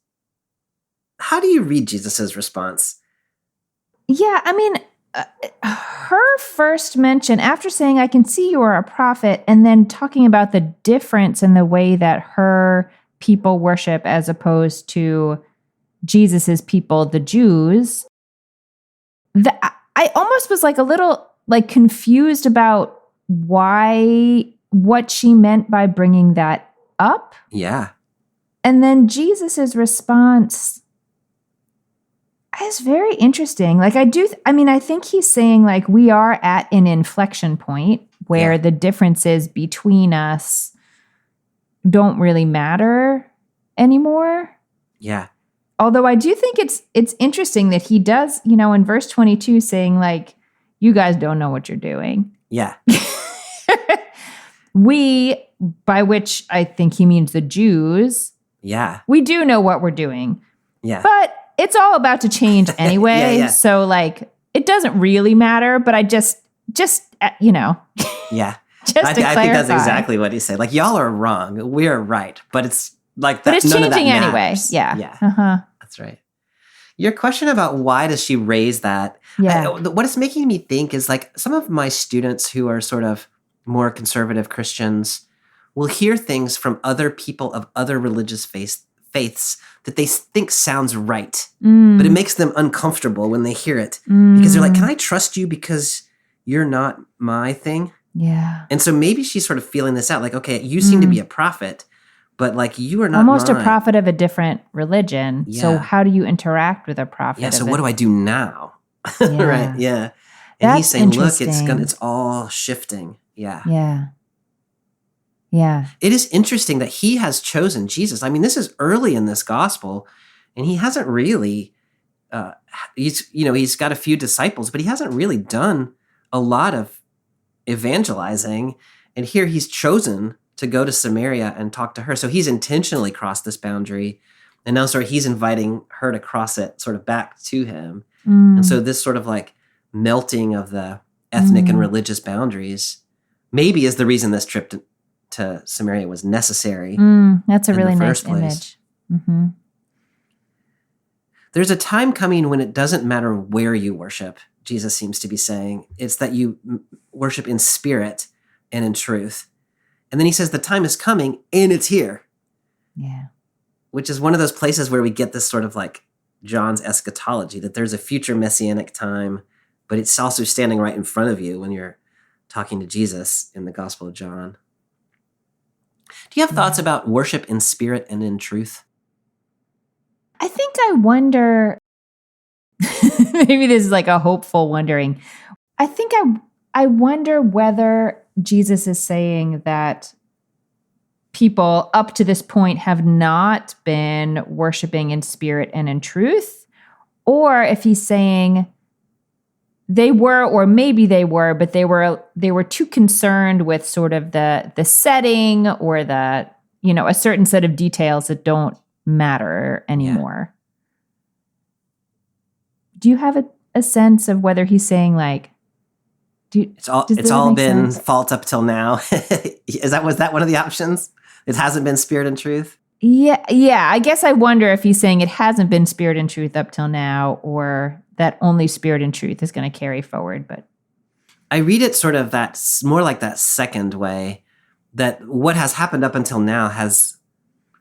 how do you read Jesus' response? Yeah, her first mention, after saying, I can see you are a prophet, and then talking about the difference in the way that her people worship as opposed to Jesus's people, the Jews, I almost was like a little like confused about what she meant by bringing that up. Yeah. And then Jesus's response is very interesting. Like I think he's saying like we are at an inflection point where the differences between us don't really matter anymore. Yeah. Although I do think it's interesting that he does, in verse 22 saying like, you guys don't know what you're doing. Yeah. We, by which I think he means the Jews, Yeah. we do know what we're doing. Yeah. But it's all about to change anyway. Yeah. So like, it doesn't really matter, but I just Yeah. just to I think that's clarify. exactly what he said. Like, y'all are wrong. We are right. But it's like that. But it's none of that changing anyway. matters. Yeah. Yeah. Uh-huh. That's right. Your question about why does she raise that? Yeah. What it's making me think is like some of my students who are sort of more conservative Christians will hear things from other people of other religious faiths that they think sounds right, but it makes them uncomfortable when they hear it because they're like, can I trust you because you're not my thing? Yeah. And so maybe she's sort of feeling this out like, okay, you seem to be a prophet, but like you are not Almost mine. a prophet of a different religion. Yeah. So how do you interact with a prophet? Yeah, so of what do I do now? Yeah. Right, yeah. And he's That's saying, look, interesting. it's all shifting. Yeah. Yeah. Yeah. It is interesting that he has chosen Jesus. I mean, this is early in this gospel, and he hasn't really, he's got a few disciples, but he hasn't really done a lot of evangelizing. And here he's chosen to go to Samaria and talk to her. So he's intentionally crossed this boundary. And now he's inviting her to cross it sort of back to him. And so this sort of like melting of the ethnic and religious boundaries maybe is the reason this trip to Samaria was necessary. That's a in really the nice first place. image. Mm-hmm. There's a time coming when it doesn't matter where you worship, Jesus seems to be saying. It's that you worship in spirit and in truth. And then he says the time is coming and it's here, Yeah. which is one of those places where we get this sort of like John's eschatology, that there's a future messianic time, but it's also standing right in front of you when you're talking to Jesus in the Gospel of John. Do you have thoughts about worship in spirit and in truth? I think I wonder, maybe this is like a hopeful wondering. I think I wonder whether Jesus is saying that people up to this point have not been worshiping in spirit and in truth, or if he's saying they were, or maybe they were, but they were too concerned with sort of the setting or the, a certain set of details that don't matter anymore. Do you have a sense of whether he's saying like, It's all been fault up till now. Was that one of the options? It hasn't been spirit and truth? Yeah. I guess I wonder if he's saying it hasn't been spirit and truth up till now, or that only spirit and truth is going to carry forward. But I read it sort of more like that second way, that what has happened up until now has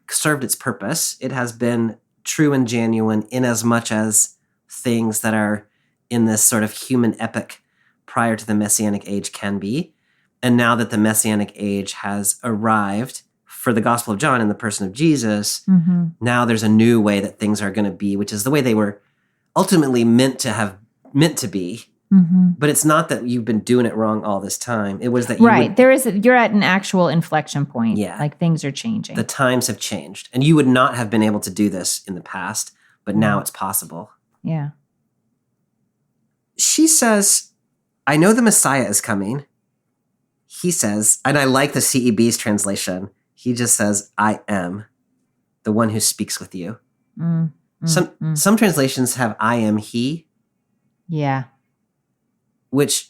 served its purpose. It has been true and genuine in as much as things that are in this sort of human epic prior to the Messianic age can be. And now that the Messianic age has arrived for the Gospel of John in the person of Jesus, now there's a new way that things are going to be, which is the way they were ultimately meant to be. But it's not that you've been doing it wrong all this time. It was that you're at an actual inflection point. Yeah. Like things are changing. The times have changed. And you would not have been able to do this in the past, but now it's possible. Yeah. She says, I know the Messiah is coming. He says, and I like the CEB's translation, he just says, I am the one who speaks with you. Some translations have I am he. Yeah. Which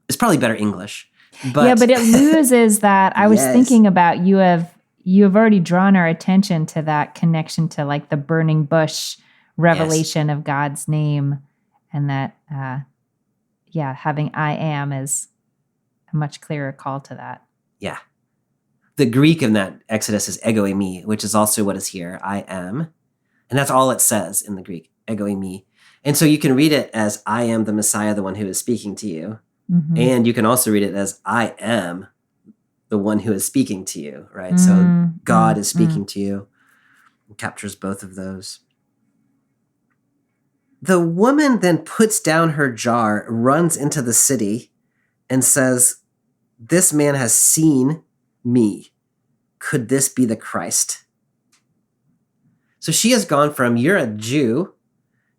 is probably better English. But but it loses that. I was thinking about you have already drawn our attention to that connection to like the burning bush revelation of God's name, and that having I am is a much clearer call to that. Yeah. The Greek in that Exodus is ego eimi, which is also what is here, I am. And that's all it says in the Greek, ego eimi. And so you can read it as, I am the Messiah, the one who is speaking to you. Mhm. And you can also read it as, I am the one who is speaking to you, right? So Mm, God mm, is speaking to you. It captures both of those. The woman then puts down her jar, runs into the city, and says, this man has seen me. Could this be the Christ? So she has gone from, you're a Jew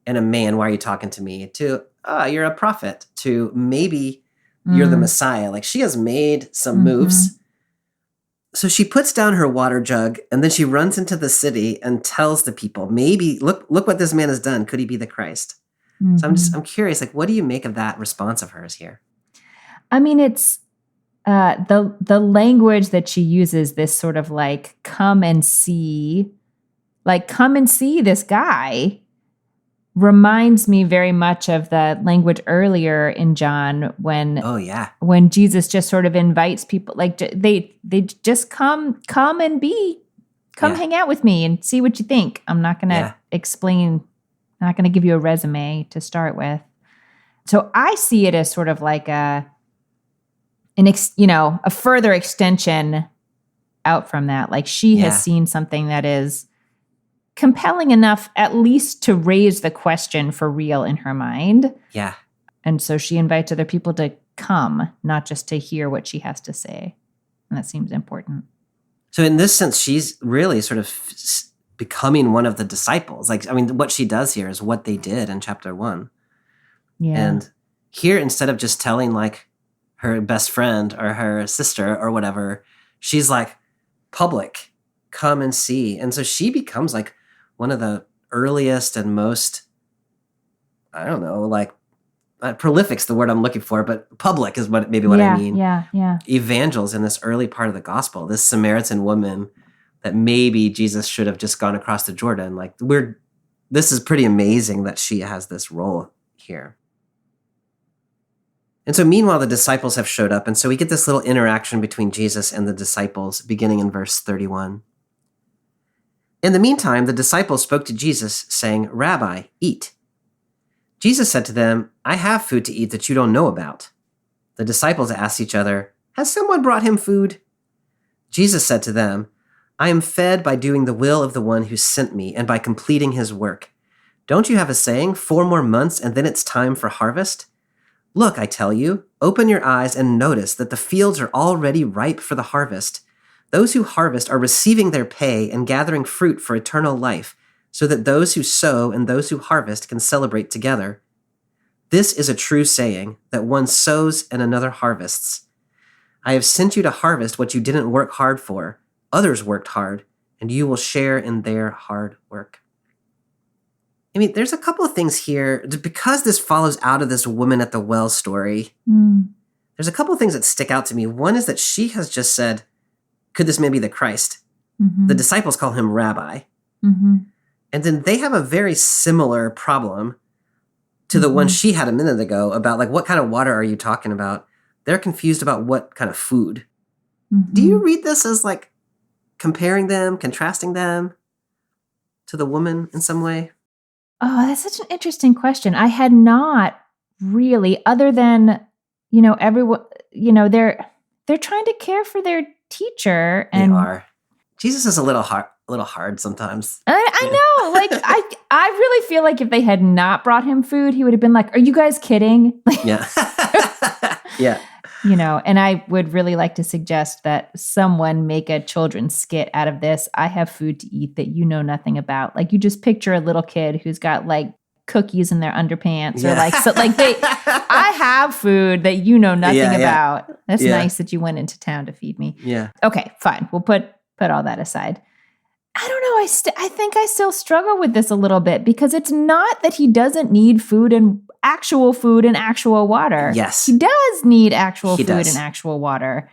and a man, why are you talking to me? To, you're a prophet, to maybe you're the Mm. Messiah. Like, she has made some Mhm. moves. So she puts down her water jug and then she runs into the city and tells the people, maybe look what this man has done. Could he be the Christ? So Mhm. I'm curious, like, what do you make of that response of hers here? I mean, it's the language that she uses, this sort of like, come and see this guy, reminds me very much of the language earlier in John when Oh yeah. when Jesus just sort of invites people, like they just come and Yeah. hang out with me and see what you think. I'm not going to Yeah. explain, not going to give you a resume to start with. So I see it as sort of like a further extension out from that. Like, she Yeah. has seen something that is compelling enough, at least to raise the question for real in her mind. Yeah. And so she invites other people to come, not just to hear what she has to say. And that seems important. So in this sense, she's really sort of becoming one of the disciples. Like, I mean, what she does here is what they did in chapter 1. Yeah. And here, instead of just telling like her best friend or her sister or whatever, she's like, public, come and see. And so she becomes like one of the earliest and most, I don't know, like, prolific's the word I'm looking for, but public is what I mean. Yeah. Evangels in this early part of the gospel, this Samaritan woman that maybe Jesus should have just gone across the Jordan. Like, this is pretty amazing that she has this role here. And so meanwhile, the disciples have showed up. And so we get this little interaction between Jesus and the disciples beginning in verse 31. In the meantime, the disciples spoke to Jesus saying, Rabbi, eat. Jesus said to them, I have food to eat that you don't know about. The disciples asked each other, has someone brought him food? Jesus said to them, I am fed by doing the will of the one who sent me and by completing his work. Don't you have a saying, 4 more months and then it's time for harvest? Look, I tell you, open your eyes and notice that the fields are already ripe for the harvest. Those who harvest are receiving their pay and gathering fruit for eternal life, so that those who sow and those who harvest can celebrate together. This is a true saying, that one sows and another harvests. I have sent you to harvest what you didn't work hard for. Others worked hard, and you will share in their hard work. I mean, there's a couple of things here. Because this follows out of this woman at the well story, there's a couple of things that stick out to me. One is that she has just said, could this man be the Christ? Mm-hmm. The disciples call him Rabbi. Mm-hmm. And then they have a very similar problem to the one she had a minute ago about, like, what kind of water are you talking about? They're confused about what kind of food. Mm-hmm. Do you read this as, like, comparing them, contrasting them to the woman in some way? Oh, that's such an interesting question. I had not really, other than, everyone, they're trying to care for their teacher. And They are. Jesus is a little hard sometimes. I know, like, I really feel like if they had not brought him food, he would have been like, are you guys kidding? Yeah. Yeah. And I would really like to suggest that someone make a children's skit out of this. I have food to eat that you know nothing about. Like, you just picture a little kid who's got like cookies in their underpants or I have food that you know nothing about. That's nice that you went into town to feed me. Yeah. Okay, fine. We'll put all that aside. I don't know. I think I still struggle with this a little bit because it's not that he doesn't need food and actual water. Yes. He does need actual He food does. and actual water,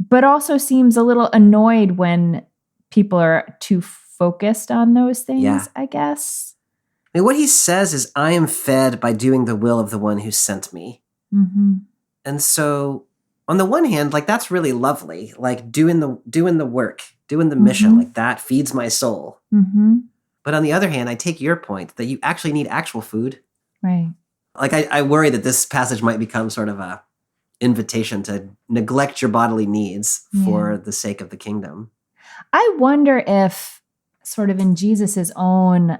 but also seems a little annoyed when people are too focused on those things, I guess. I mean, what he says is, I am fed by doing the will of the one who sent me. Mm-hmm. And so on the one hand, like, that's really lovely, like doing the work, doing the mission, like that feeds my soul. Mm-hmm. But on the other hand, I take your point that you actually need actual food. Right. Like I worry that this passage might become sort of a invitation to neglect your bodily needs for the sake of the kingdom. I wonder if sort of in Jesus's own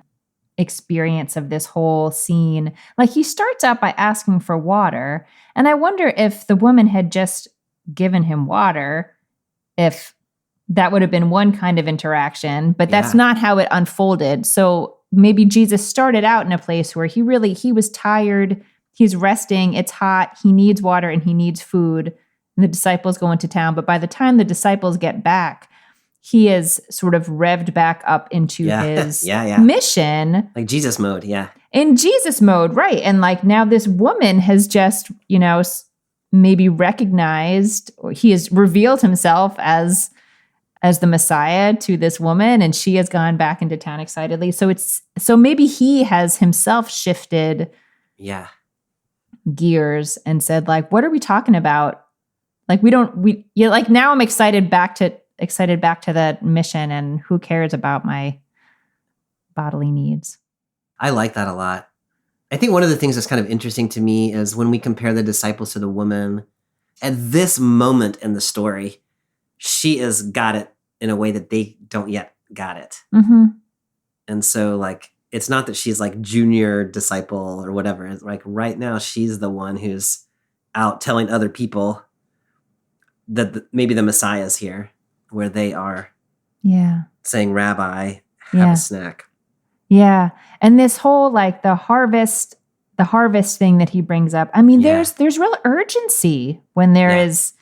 experience of this whole scene, like he starts out by asking for water. And I wonder if the woman had just given him water, if that would have been one kind of interaction, but that's not how it unfolded. So maybe Jesus started out in a place where he was tired, he's resting, it's hot, he needs water and he needs food. And the disciples go into town. But by the time the disciples get back, he is sort of revved back up into his mission. Like Jesus mode, In Jesus mode, right. And like now this woman has just, maybe recognized, or he has revealed himself as the Messiah to this woman, and she has gone back into town excitedly. So maybe he has himself shifted gears and said, like, what are we talking about? Like now I'm excited back to that mission, and who cares about my bodily needs? I like that a lot. I think one of the things that's kind of interesting to me is when we compare the disciples to the woman, at this moment in the story, she has got it in a way that they don't yet got it. Mm-hmm. And so like, it's not that she's like junior disciple or whatever. It's like right now she's the one who's out telling other people that maybe the Messiah's here, where they are saying, Rabbi, have a snack. Yeah. And this whole like the harvest thing that he brings up. I mean, there's real urgency when there is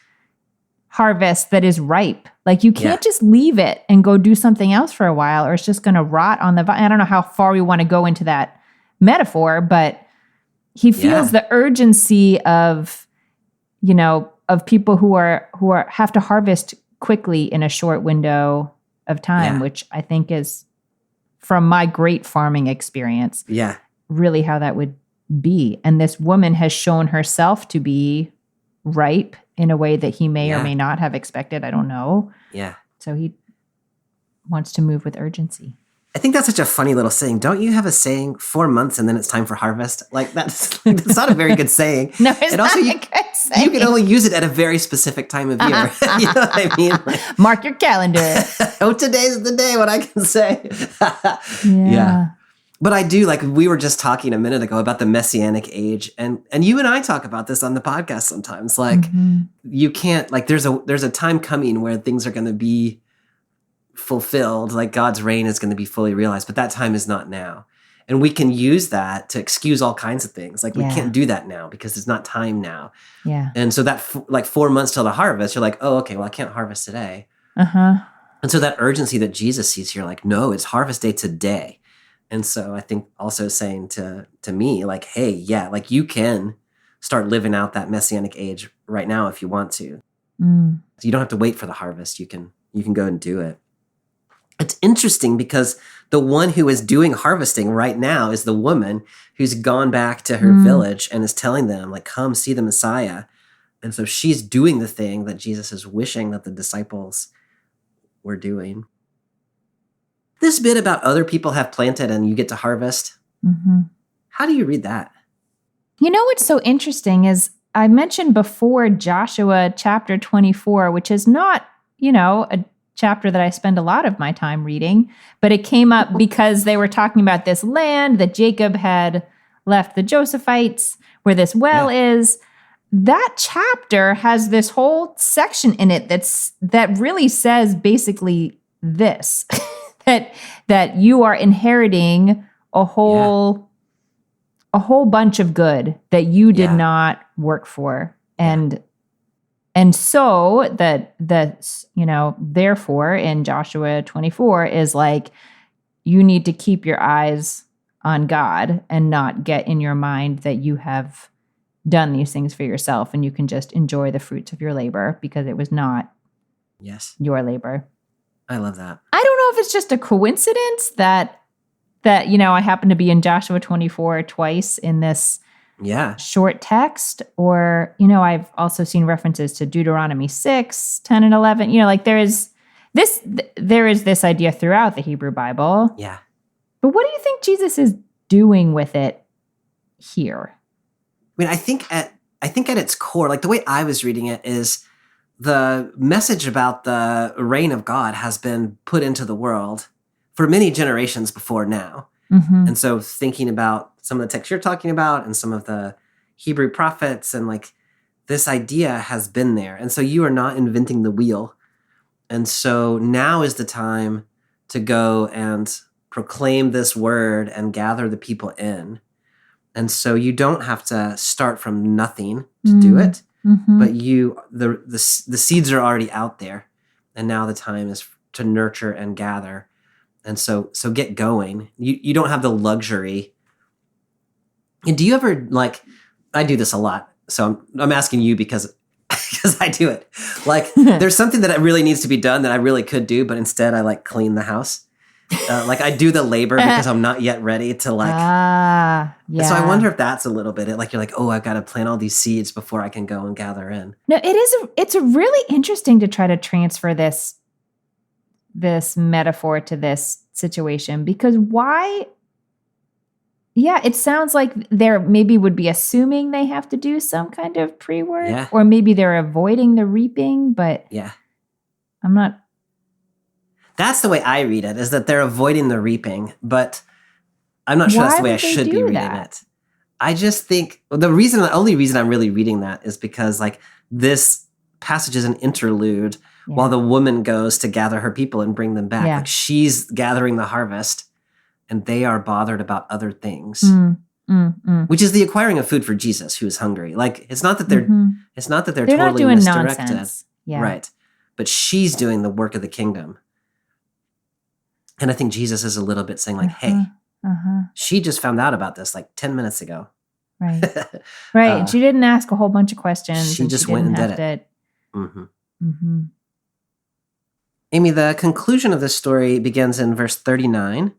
harvest that is ripe. Like you can't just leave it and go do something else for a while, or it's just going to rot on the vine. I don't know how far we want to go into that metaphor, but he feels the urgency of, of people who have to harvest quickly in a short window of time, which I think is, from my great farming experience, really how that would be. And this woman has shown herself to be ripe in a way that he may or may not have expected. I don't know. Yeah. So he wants to move with urgency. I think that's such a funny little saying. Don't you have a saying, 4 months and then it's time for harvest? Like that's not a very good saying. No, it's and not also a good saying. You can only use it at a very specific time of year. You know what I mean? Like, mark your calendar. Today's the day, what I can say. Yeah. But I do, like we were just talking a minute ago about the Messianic age, and you and I talk about this on the podcast sometimes. Like you can't, like there's a time coming where things are going to be fulfilled, like God's reign is going to be fully realized, but that time is not now. And we can use that to excuse all kinds of things. Like we can't do that now because it's not time now. Yeah. And so that like 4 months till the harvest, you're like, oh, okay, well I can't harvest today. Uh-huh. And so that urgency that Jesus sees here, like, no, it's harvest day today. And so I think also saying to me, like, hey, like you can start living out that Messianic age right now if you want to. So you don't have to wait for the harvest. You can go and do it. It's interesting because the one who is doing harvesting right now is the woman who's gone back to her village and is telling them, like, come see the Messiah. And so she's doing the thing that Jesus is wishing that the disciples were doing. This bit about other people have planted and you get to harvest. How do you read that? What's so interesting is I mentioned before Joshua chapter 24, which is not, a chapter that I spend a lot of my time reading, but it came up because they were talking about this land that Jacob had left the Josephites, where this well is. That chapter has this whole section in it that really says basically this, that you are inheriting a whole bunch of good that you did not work for. And so that therefore in Joshua 24 is like, you need to keep your eyes on God and not get in your mind that you have done these things for yourself and you can just enjoy the fruits of your labor, because it was not your labor. I love that. I don't know if it's just a coincidence that I happen to be in Joshua 24 twice in this short text, or, I've also seen references to Deuteronomy 6, 10, and 11. Like there is this idea throughout the Hebrew Bible. Yeah. But what do you think Jesus is doing with it here? I mean, I think at its core, like the way I was reading it is the message about the reign of God has been put into the world for many generations before now. Mm-hmm. And so thinking about some of the texts you're talking about and some of the Hebrew prophets, and like this idea has been there. And so you are not inventing the wheel. And so now is the time to go and proclaim this word and gather the people in. And so you don't have to start from nothing to do it, but the seeds are already out there. And now the time is to nurture and gather. And so get going. You don't have the luxury. And do you ever, like, I do this a lot. So I'm asking you because I do it. Like, there's something that really needs to be done that I really could do, but instead I like clean the house. Like I do the labor because I'm not yet ready to like. Yeah. So I wonder if that's a little bit like you're like, oh, I've got to plant all these seeds before I can go and gather in. No, it's really interesting to try to transfer this metaphor to this situation, because why? Yeah, it sounds like they're maybe would be assuming they have to do some kind of pre-work, or maybe they're avoiding the reaping, but I'm not. That's the way I read it, is that they're avoiding the reaping, but I'm not sure that's the way I should be reading it. I just think the only reason I'm really reading that is because like this passage is an interlude while the woman goes to gather her people and bring them back. Like she's gathering the harvest and they are bothered about other things, which is the acquiring of food for Jesus, who is hungry. Like it's not that they're They're totally not doing misdirected. nonsense. Yeah. Right. But she's doing the work of the kingdom. And I think Jesus is a little bit saying like, hey, she just found out about this like 10 minutes ago. Right. Right. And she didn't ask a whole bunch of questions. She just went and did it. Amy, the conclusion of this story begins in verse 39.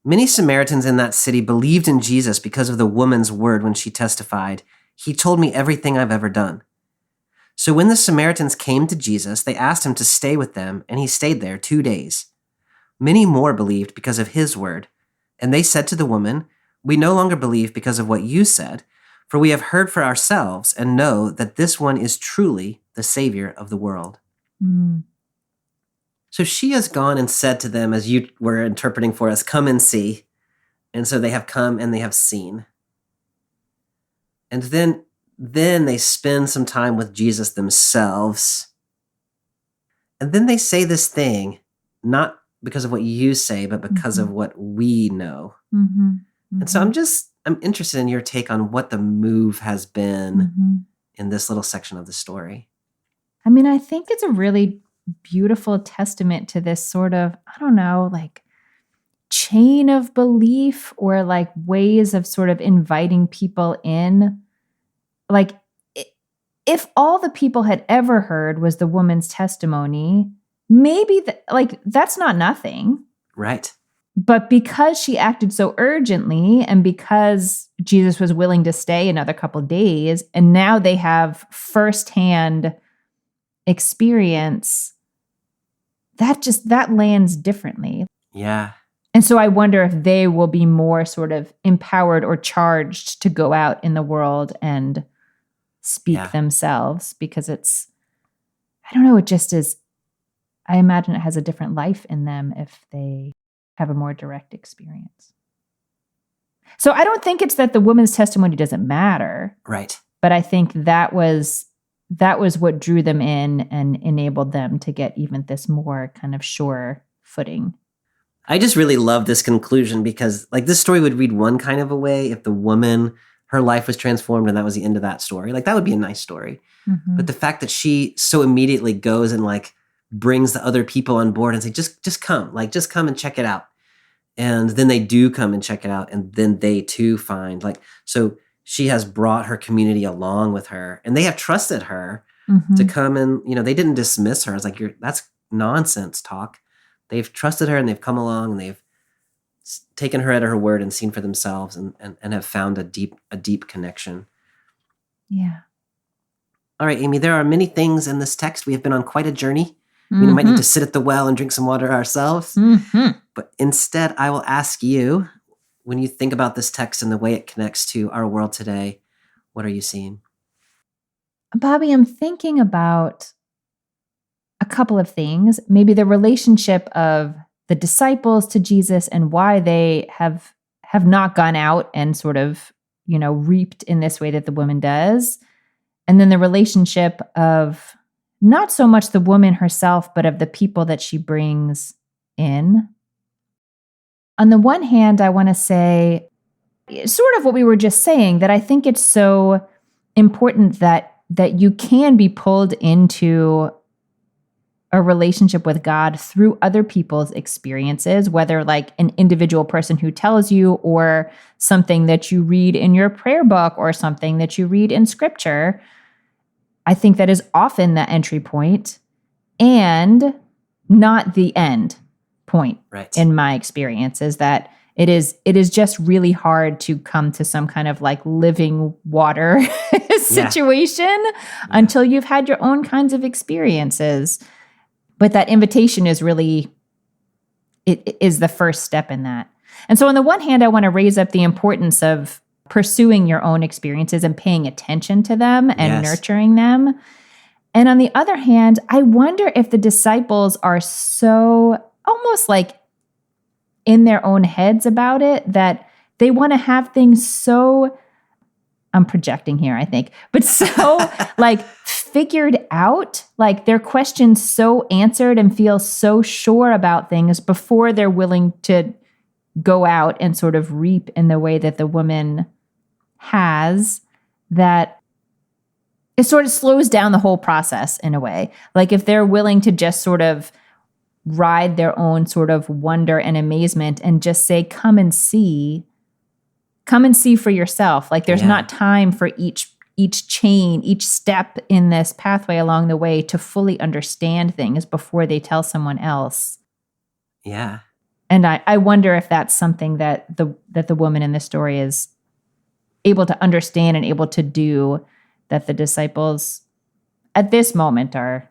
Many Samaritans in that city believed in Jesus because of the woman's word when she testified, "He told me everything I've ever done." So when the Samaritans came to Jesus, they asked him to stay with them, and he stayed there 2 days. Many more believed because of his word. And they said to the woman, "We no longer believe because of what you said, for we have heard for ourselves and know that this one is truly the Savior of the world." So she has gone and said to them, as you were interpreting for us, "Come and see." And so they have come and they have seen. And then they spend some time with Jesus themselves. And then they say this thing, not because of what you say, but because of what we know. And so I'm interested in your take on what the move has been in this little section of the story. I mean, I think it's a really beautiful testament to this sort of, I don't know, like chain of belief, or like ways of sort of inviting people in. Like if all the people had ever heard was the woman's testimony, maybe that's not nothing. Right. But because she acted so urgently, and because Jesus was willing to stay another couple of days, and now they have firsthand experience, that lands differently. Yeah. And so I wonder if they will be more sort of empowered or charged to go out in the world and speak themselves, because it's, I don't know, it just is, I imagine it has a different life in them if they have a more direct experience. So I don't think it's that the woman's testimony doesn't matter. Right. But I think that was what drew them in and enabled them to get even this more kind of sure footing. I just really love this conclusion, because like this story would read one kind of a way if the woman, her life was transformed and that was the end of that story. Like that would be a nice story. But the fact that she so immediately goes and like brings the other people on board and say, just come and check it out. And then they do come and check it out. And then they too find so she has brought her community along with her, and they have trusted her to come and, they didn't dismiss her. It's like, that's nonsense talk. They've trusted her and they've come along and they've taken her at her word and seen for themselves and have found a deep connection. Yeah. All right, Amy, there are many things in this text. We have been on quite a journey. We might need to sit at the well and drink some water ourselves. Mm-hmm. But instead, I will ask you, when you think about this text and the way it connects to our world today, what are you seeing? Bobby, I'm thinking about a couple of things. Maybe the relationship of the disciples to Jesus and why they have not gone out and sort of, reaped in this way that the woman does. And then the relationship of not so much the woman herself, but of the people that she brings in. On the one hand, I want to say sort of what we were just saying, that I think it's so important that you can be pulled into a relationship with God through other people's experiences, whether like an individual person who tells you, or something that you read in your prayer book, or something that you read in scripture. I think that is often the entry point and not the end point. Right. In my experience, is that it is just really hard to come to some kind of like living water situation until you've had your own kinds of experiences. But that invitation is really, it is the first step in that. And so on the one hand, I want to raise up the importance of pursuing your own experiences and paying attention to them and nurturing them. And on the other hand, I wonder if the disciples are so almost like in their own heads about it, that they want to have things so, I'm projecting here, I think, but so like figured out, like their questions so answered and feel so sure about things before they're willing to go out and sort of reap in the way that the woman has, that it sort of slows down the whole process in a way. Like if they're willing to just sort of ride their own sort of wonder and amazement and just say, come and see for yourself. Like there's not time for each chain, each step in this pathway along the way to fully understand things before they tell someone else. Yeah. And I wonder if that's something that the woman in this story is able to understand and able to do, that the disciples at this moment are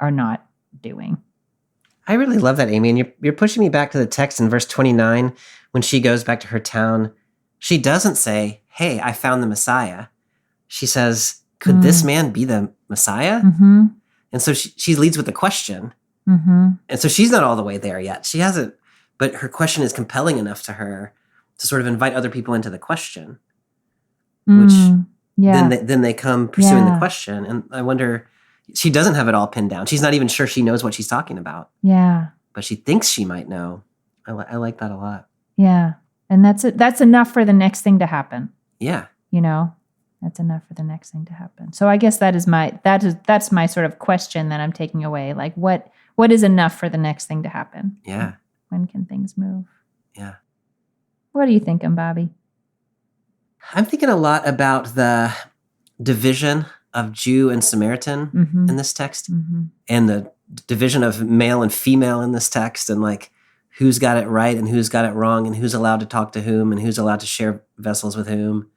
not doing. I really love that, Amy. And you're pushing me back to the text in verse 29. When she goes back to her town, she doesn't say, hey, I found the Messiah. She says, could this man be the Messiah? Mm-hmm. And so she leads with a question. Mm-hmm. And so she's not all the way there yet. She hasn't, but her question is compelling enough to her to sort of invite other people into the question, which then they come pursuing the question. And I wonder, she doesn't have it all pinned down. She's not even sure she knows what she's talking about. Yeah. But she thinks she might know. I like that a lot. Yeah. And that's enough for the next thing to happen. Yeah. That's enough for the next thing to happen. So I guess that's my sort of question that I'm taking away. Like what is enough for the next thing to happen? Yeah. When can things move? Yeah. What are you thinking, Bobby? I'm thinking a lot about the division of Jew and Samaritan in this text, and the division of male and female in this text, and like who's got it right and who's got it wrong, and who's allowed to talk to whom and who's allowed to share vessels with whom.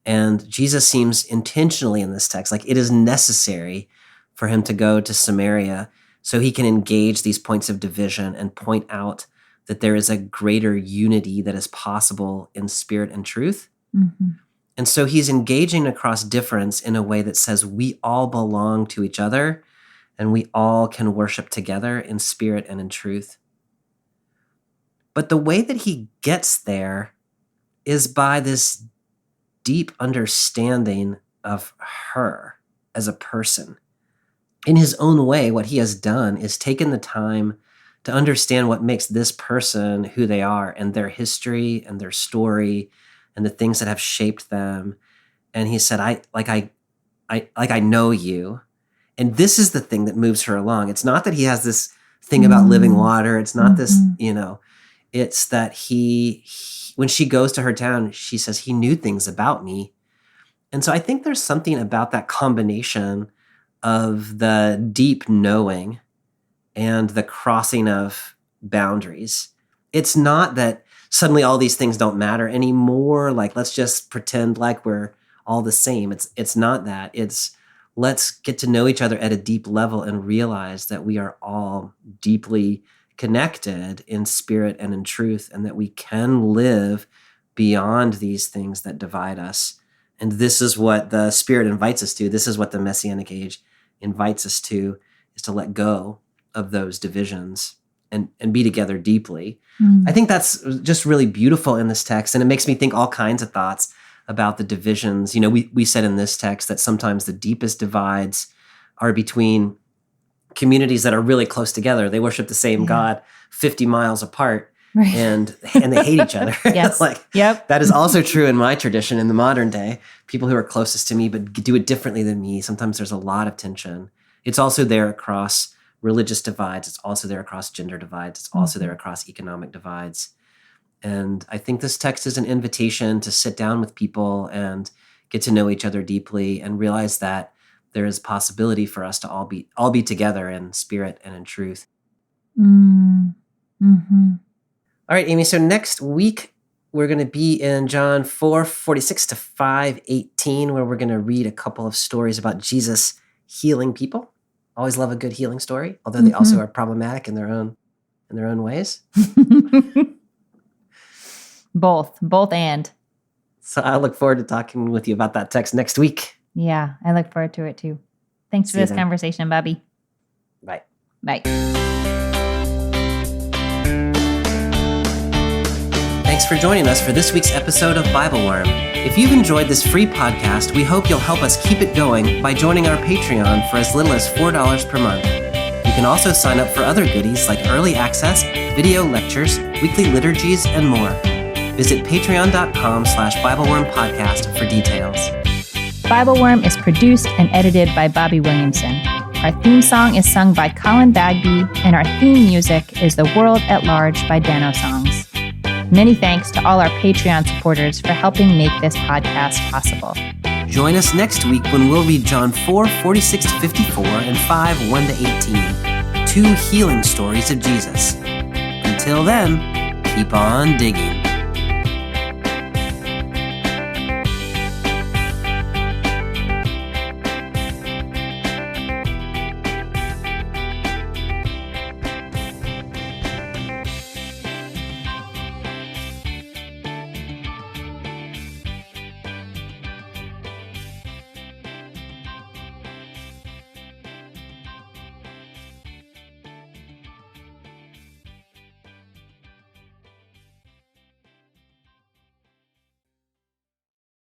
And Jesus seems intentionally in this text, like it is necessary for him to go to Samaria so he can engage these points of division and point out that there is a greater unity that is possible in spirit and truth. Mm-hmm. And so he's engaging across difference in a way that says we all belong to each other and we all can worship together in spirit and in truth. But the way that he gets there is by this deep understanding of her as a person. In his own way, what he has done is taken the time to understand what makes this person who they are and their history and their story and the things that have shaped them. And he said, I know you. And this is the thing that moves her along. It's not that he has this thing about living water. It's not this, it's that he, when she goes to her town, she says, he knew things about me. And so I think there's something about that combination of the deep knowing and the crossing of boundaries. It's not that suddenly all these things don't matter anymore. Like, let's just pretend like we're all the same. It's not that. It's let's get to know each other at a deep level and realize that we are all deeply connected in spirit and in truth, and that we can live beyond these things that divide us. And this is what the Spirit invites us to. This is what the Messianic age invites us to, is to let go of those divisions and be together deeply. I think that's just really beautiful in this text. And it makes me think all kinds of thoughts about the divisions. We said in this text that sometimes the deepest divides are between communities that are really close together. They worship the same God 50 miles apart. Right. And they hate each other. Yes. That is also true in my tradition in the modern day. People who are closest to me but do it differently than me. Sometimes there's a lot of tension. It's also there across religious divides. It's also there across gender divides. It's also there across economic divides. And I think this text is an invitation to sit down with people and get to know each other deeply and realize that there is possibility for us to all be together in spirit and in truth. Mm-hmm. All right, Amy, so next week we're going to be in John 4:46 to 5:18, where we're going to read a couple of stories about Jesus healing people. Always love a good healing story, although they also are problematic in their own ways. Both and. So I look forward to talking with you about that text next week. Yeah, I look forward to it too. Thanks for this conversation, Bobby. Bye. Bye. Thanks for joining us for this week's episode of Bible Worm. If you've enjoyed this free podcast, we hope you'll help us keep it going by joining our Patreon for as little as $4 per month. You can also sign up for other goodies like early access, video lectures, weekly liturgies, and more. Visit patreon.com/BibleWormPodcast for details. Bible Worm is produced and edited by Bobby Williamson. Our theme song is sung by Colin Bagby, and our theme music is The World at Large by Dano Songs. Many thanks to all our Patreon supporters for helping make this podcast possible. Join us next week when we'll read John 4:46 to 54 and 5:1 to 18, two healing stories of Jesus. Until then, keep on digging.